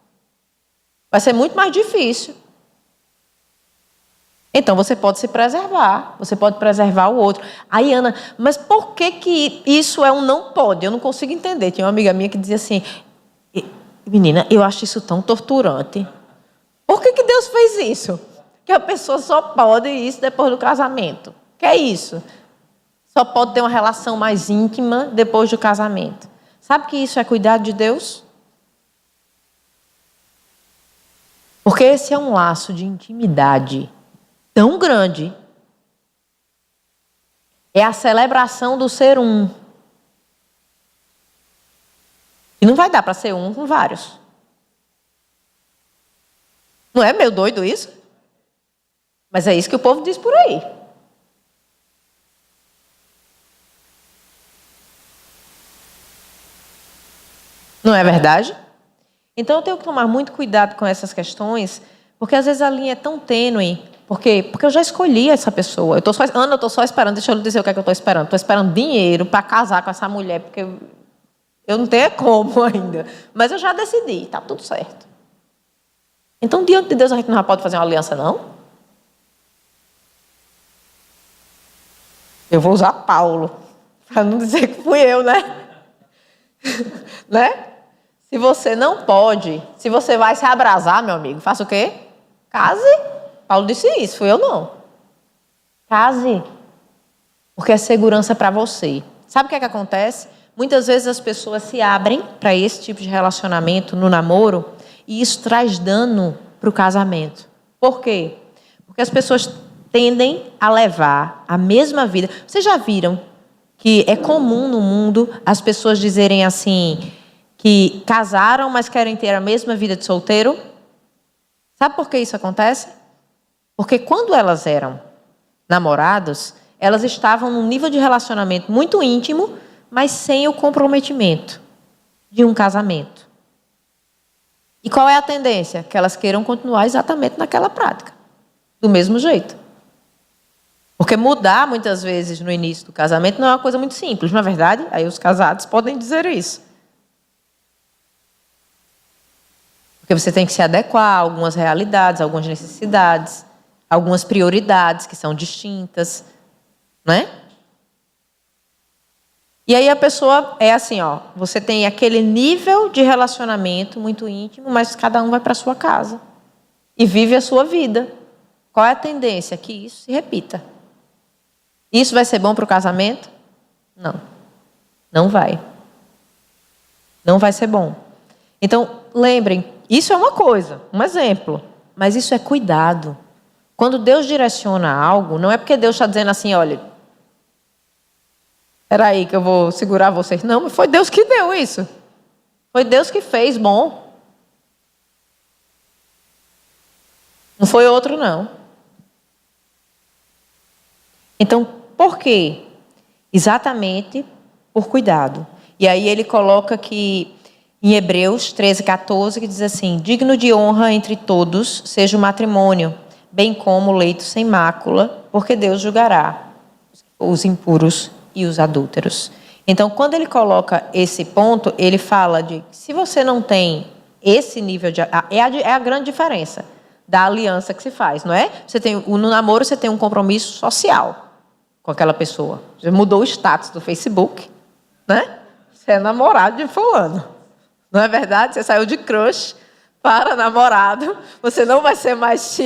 Speaker 1: Vai ser muito mais difícil. Então, você pode se preservar, você pode preservar o outro. Aí, Ana, mas por que isso é um não pode? Eu não consigo entender. Tinha uma amiga minha que dizia assim, menina, eu acho isso tão torturante. Por que Deus fez isso? Que a pessoa só pode isso depois do casamento. Que é isso? Só pode ter uma relação mais íntima depois do casamento. Sabe que isso é cuidado de Deus? Porque esse é um laço de intimidade tão grande. É a celebração do ser um. E não vai dar para ser um com vários. Não é meio doido isso? Mas é isso que o povo diz por aí. Não é verdade? Então eu tenho que tomar muito cuidado com essas questões, porque às vezes a linha é tão tênue. Porque eu já escolhi essa pessoa. Ana, eu estou só esperando, deixa eu lhe dizer o que é que eu estou esperando. Estou esperando dinheiro para casar com essa mulher, porque eu não tenho como ainda. Mas eu já decidi, está tudo certo. Então, diante de Deus, a gente não pode fazer uma aliança, não? Eu vou usar Paulo, para não dizer que fui eu, né? Né? Se você não pode, se você vai se abrasar, meu amigo, faça o quê? Case. Paulo disse isso, fui eu não. Case. Porque é segurança para você. Sabe o que é que acontece? Muitas vezes as pessoas se abrem para esse tipo de relacionamento no namoro e isso traz dano para o casamento. Por quê? Porque as pessoas tendem a levar a mesma vida. Vocês já viram que é comum no mundo as pessoas dizerem assim, que casaram, mas querem ter a mesma vida de solteiro? Sabe por que isso acontece? Porque quando elas eram namorados, elas estavam num nível de relacionamento muito íntimo, mas sem o comprometimento de um casamento. E qual é a tendência? Que elas queiram continuar exatamente naquela prática, do mesmo jeito. Porque mudar, muitas vezes, no início do casamento não é uma coisa muito simples, não é verdade? Aí os casados podem dizer isso. Porque você tem que se adequar a algumas realidades, a algumas necessidades, algumas prioridades que são distintas, né? E aí a pessoa é assim, ó, você tem aquele nível de relacionamento muito íntimo, mas cada um vai para a sua casa e vive a sua vida. Qual é a tendência? Que isso se repita. Isso vai ser bom para o casamento? Não. Não vai. Não vai ser bom. Então, lembrem, isso é uma coisa, um exemplo, mas isso é cuidado. Quando Deus direciona algo, não é porque Deus está dizendo assim, olha, espera aí que eu vou segurar vocês. Não, foi Deus que deu isso. Foi Deus que fez bom. Não foi outro, não. Então, por quê? Exatamente por cuidado. E aí ele coloca que em Hebreus 13:14, que diz assim, digno de honra entre todos seja o matrimônio, bem como o leito sem mácula, porque Deus julgará os impuros e os adúlteros. Então, quando ele coloca esse ponto, ele fala de se você não tem esse nível de... É a grande diferença da aliança que se faz, não é? No namoro você tem um compromisso social com aquela pessoa. Você mudou o status do Facebook, né? Você é namorado de fulano. Não é verdade? Você saiu de crush para namorado. Você não vai ser mais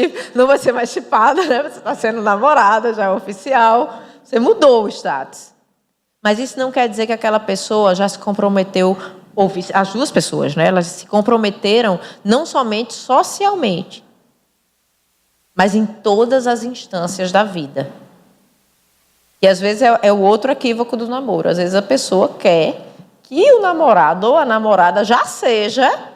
Speaker 1: chipada, né? Você está sendo namorada, já é oficial. Você mudou o status. Mas isso não quer dizer que aquela pessoa já se comprometeu, ou as duas pessoas, né? Elas se comprometeram não somente socialmente, mas em todas as instâncias da vida. E às vezes é o outro equívoco do namoro. Às vezes a pessoa quer que o namorado ou a namorada já seja...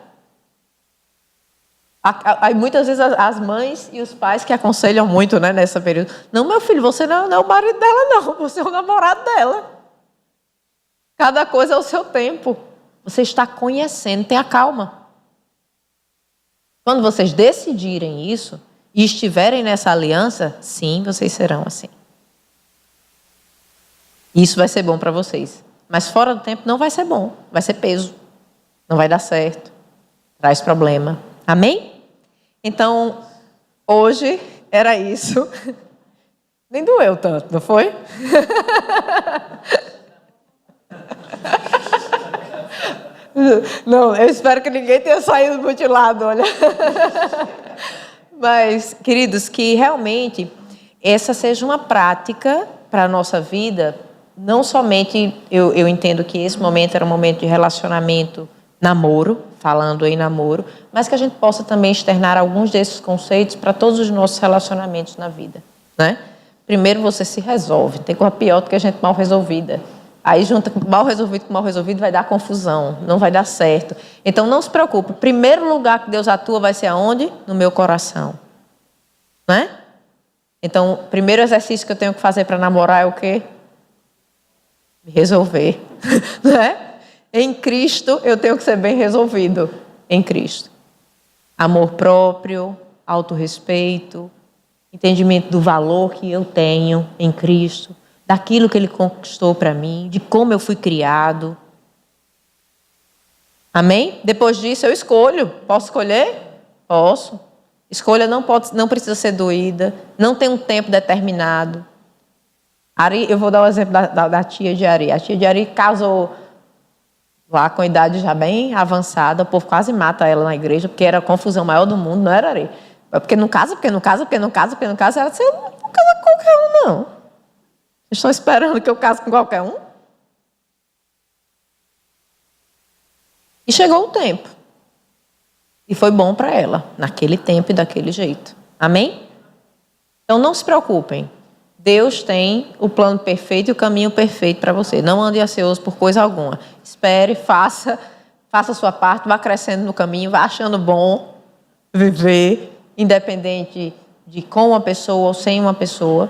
Speaker 1: Aí muitas vezes as mães e os pais que aconselham muito, né, nessa período. Não, meu filho, você não é o marido dela, não. Você é o namorado dela. Cada coisa é o seu tempo. Você está conhecendo, tenha calma. Quando vocês decidirem isso e estiverem nessa aliança, sim, vocês serão assim. Isso vai ser bom para vocês. Mas fora do tempo não vai ser bom. Vai ser peso. Não vai dar certo. Traz problema. Amém? Então, hoje era isso. Nem doeu tanto, não foi? Não, eu espero que ninguém tenha saído mutilado, olha. Mas, queridos, que realmente essa seja uma prática para a nossa vida. Não somente, eu entendo que esse momento era um momento de relacionamento, namoro, falando em namoro, mas que a gente possa também externar alguns desses conceitos para todos os nossos relacionamentos na vida, né? Primeiro você se resolve, tem coisa pior do que a gente mal resolvida. Aí junta mal resolvido com mal resolvido, vai dar confusão, não vai dar certo. Então não se preocupe, o primeiro lugar que Deus atua vai ser aonde? No meu coração, né? Então, o primeiro exercício que eu tenho que fazer para namorar é o quê? Me resolver, né? Em Cristo, eu tenho que ser bem resolvido. Em Cristo. Amor próprio, autorrespeito, entendimento do valor que eu tenho em Cristo, daquilo que Ele conquistou para mim, de como eu fui criado. Amém? Depois disso, eu escolho. Posso escolher? Posso. Escolha não precisa ser doída, não tem um tempo determinado. Ari, eu vou dar o exemplo da tia de Ari. A tia de Ari casou lá com idade já bem avançada, o povo quase mata ela na igreja, porque era a confusão maior do mundo, não era Ari. Porque não casa, ela disse, eu não vou casar com qualquer um, não. Vocês estão esperando que eu case com qualquer um? E chegou o tempo. E foi bom para ela, naquele tempo e daquele jeito. Amém? Então não se preocupem. Deus tem o plano perfeito e o caminho perfeito para você. Não ande ansioso por coisa alguma. Espere, faça a sua parte, vá crescendo no caminho, vá achando bom viver, independente de com uma pessoa ou sem uma pessoa.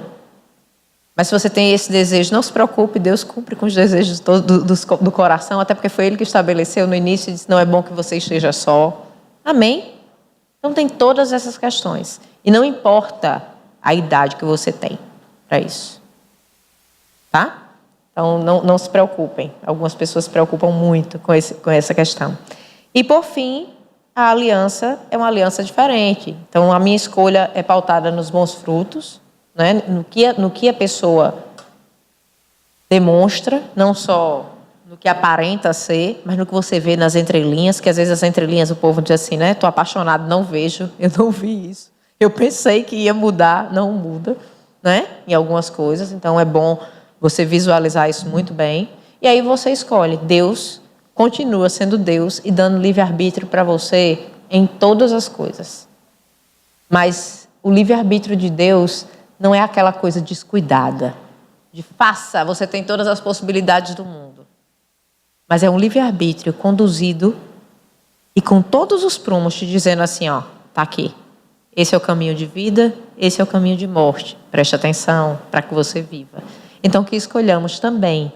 Speaker 1: Mas se você tem esse desejo, não se preocupe, Deus cumpre com os desejos do coração, até porque foi Ele que estabeleceu no início e disse, não é bom que você esteja só. Amém? Então tem todas essas questões. E não importa a idade que você tem para isso. Tá? Então não se preocupem. Algumas pessoas se preocupam muito com essa questão. E por fim, a aliança é uma aliança diferente. Então a minha escolha é pautada nos bons frutos, né? no que a pessoa demonstra, não só no que aparenta ser, mas no que você vê nas entrelinhas, que às vezes as entrelinhas o povo diz assim, né? Estou apaixonado, não vejo, eu não vi isso. Eu pensei que ia mudar, não muda, né? Em algumas coisas, então é bom você visualizar isso muito bem. E aí você escolhe. Deus continua sendo Deus e dando livre-arbítrio para você em todas as coisas. Mas o livre-arbítrio de Deus não é aquela coisa descuidada, de faça, você tem todas as possibilidades do mundo. Mas é um livre-arbítrio conduzido e com todos os prumos te dizendo assim, ó, tá aqui. Esse é o caminho de vida, esse é o caminho de morte. Preste atenção para que você viva. Então que escolhamos também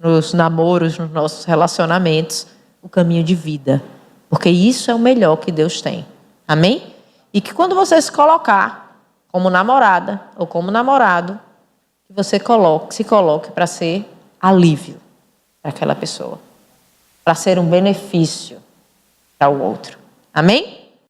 Speaker 1: nos namoros, nos nossos relacionamentos, o caminho de vida. Porque isso é o melhor que Deus tem. Amém? E que quando você se colocar como namorada ou como namorado, que você se coloque para ser alívio para aquela pessoa. Para ser um benefício para o outro. Amém?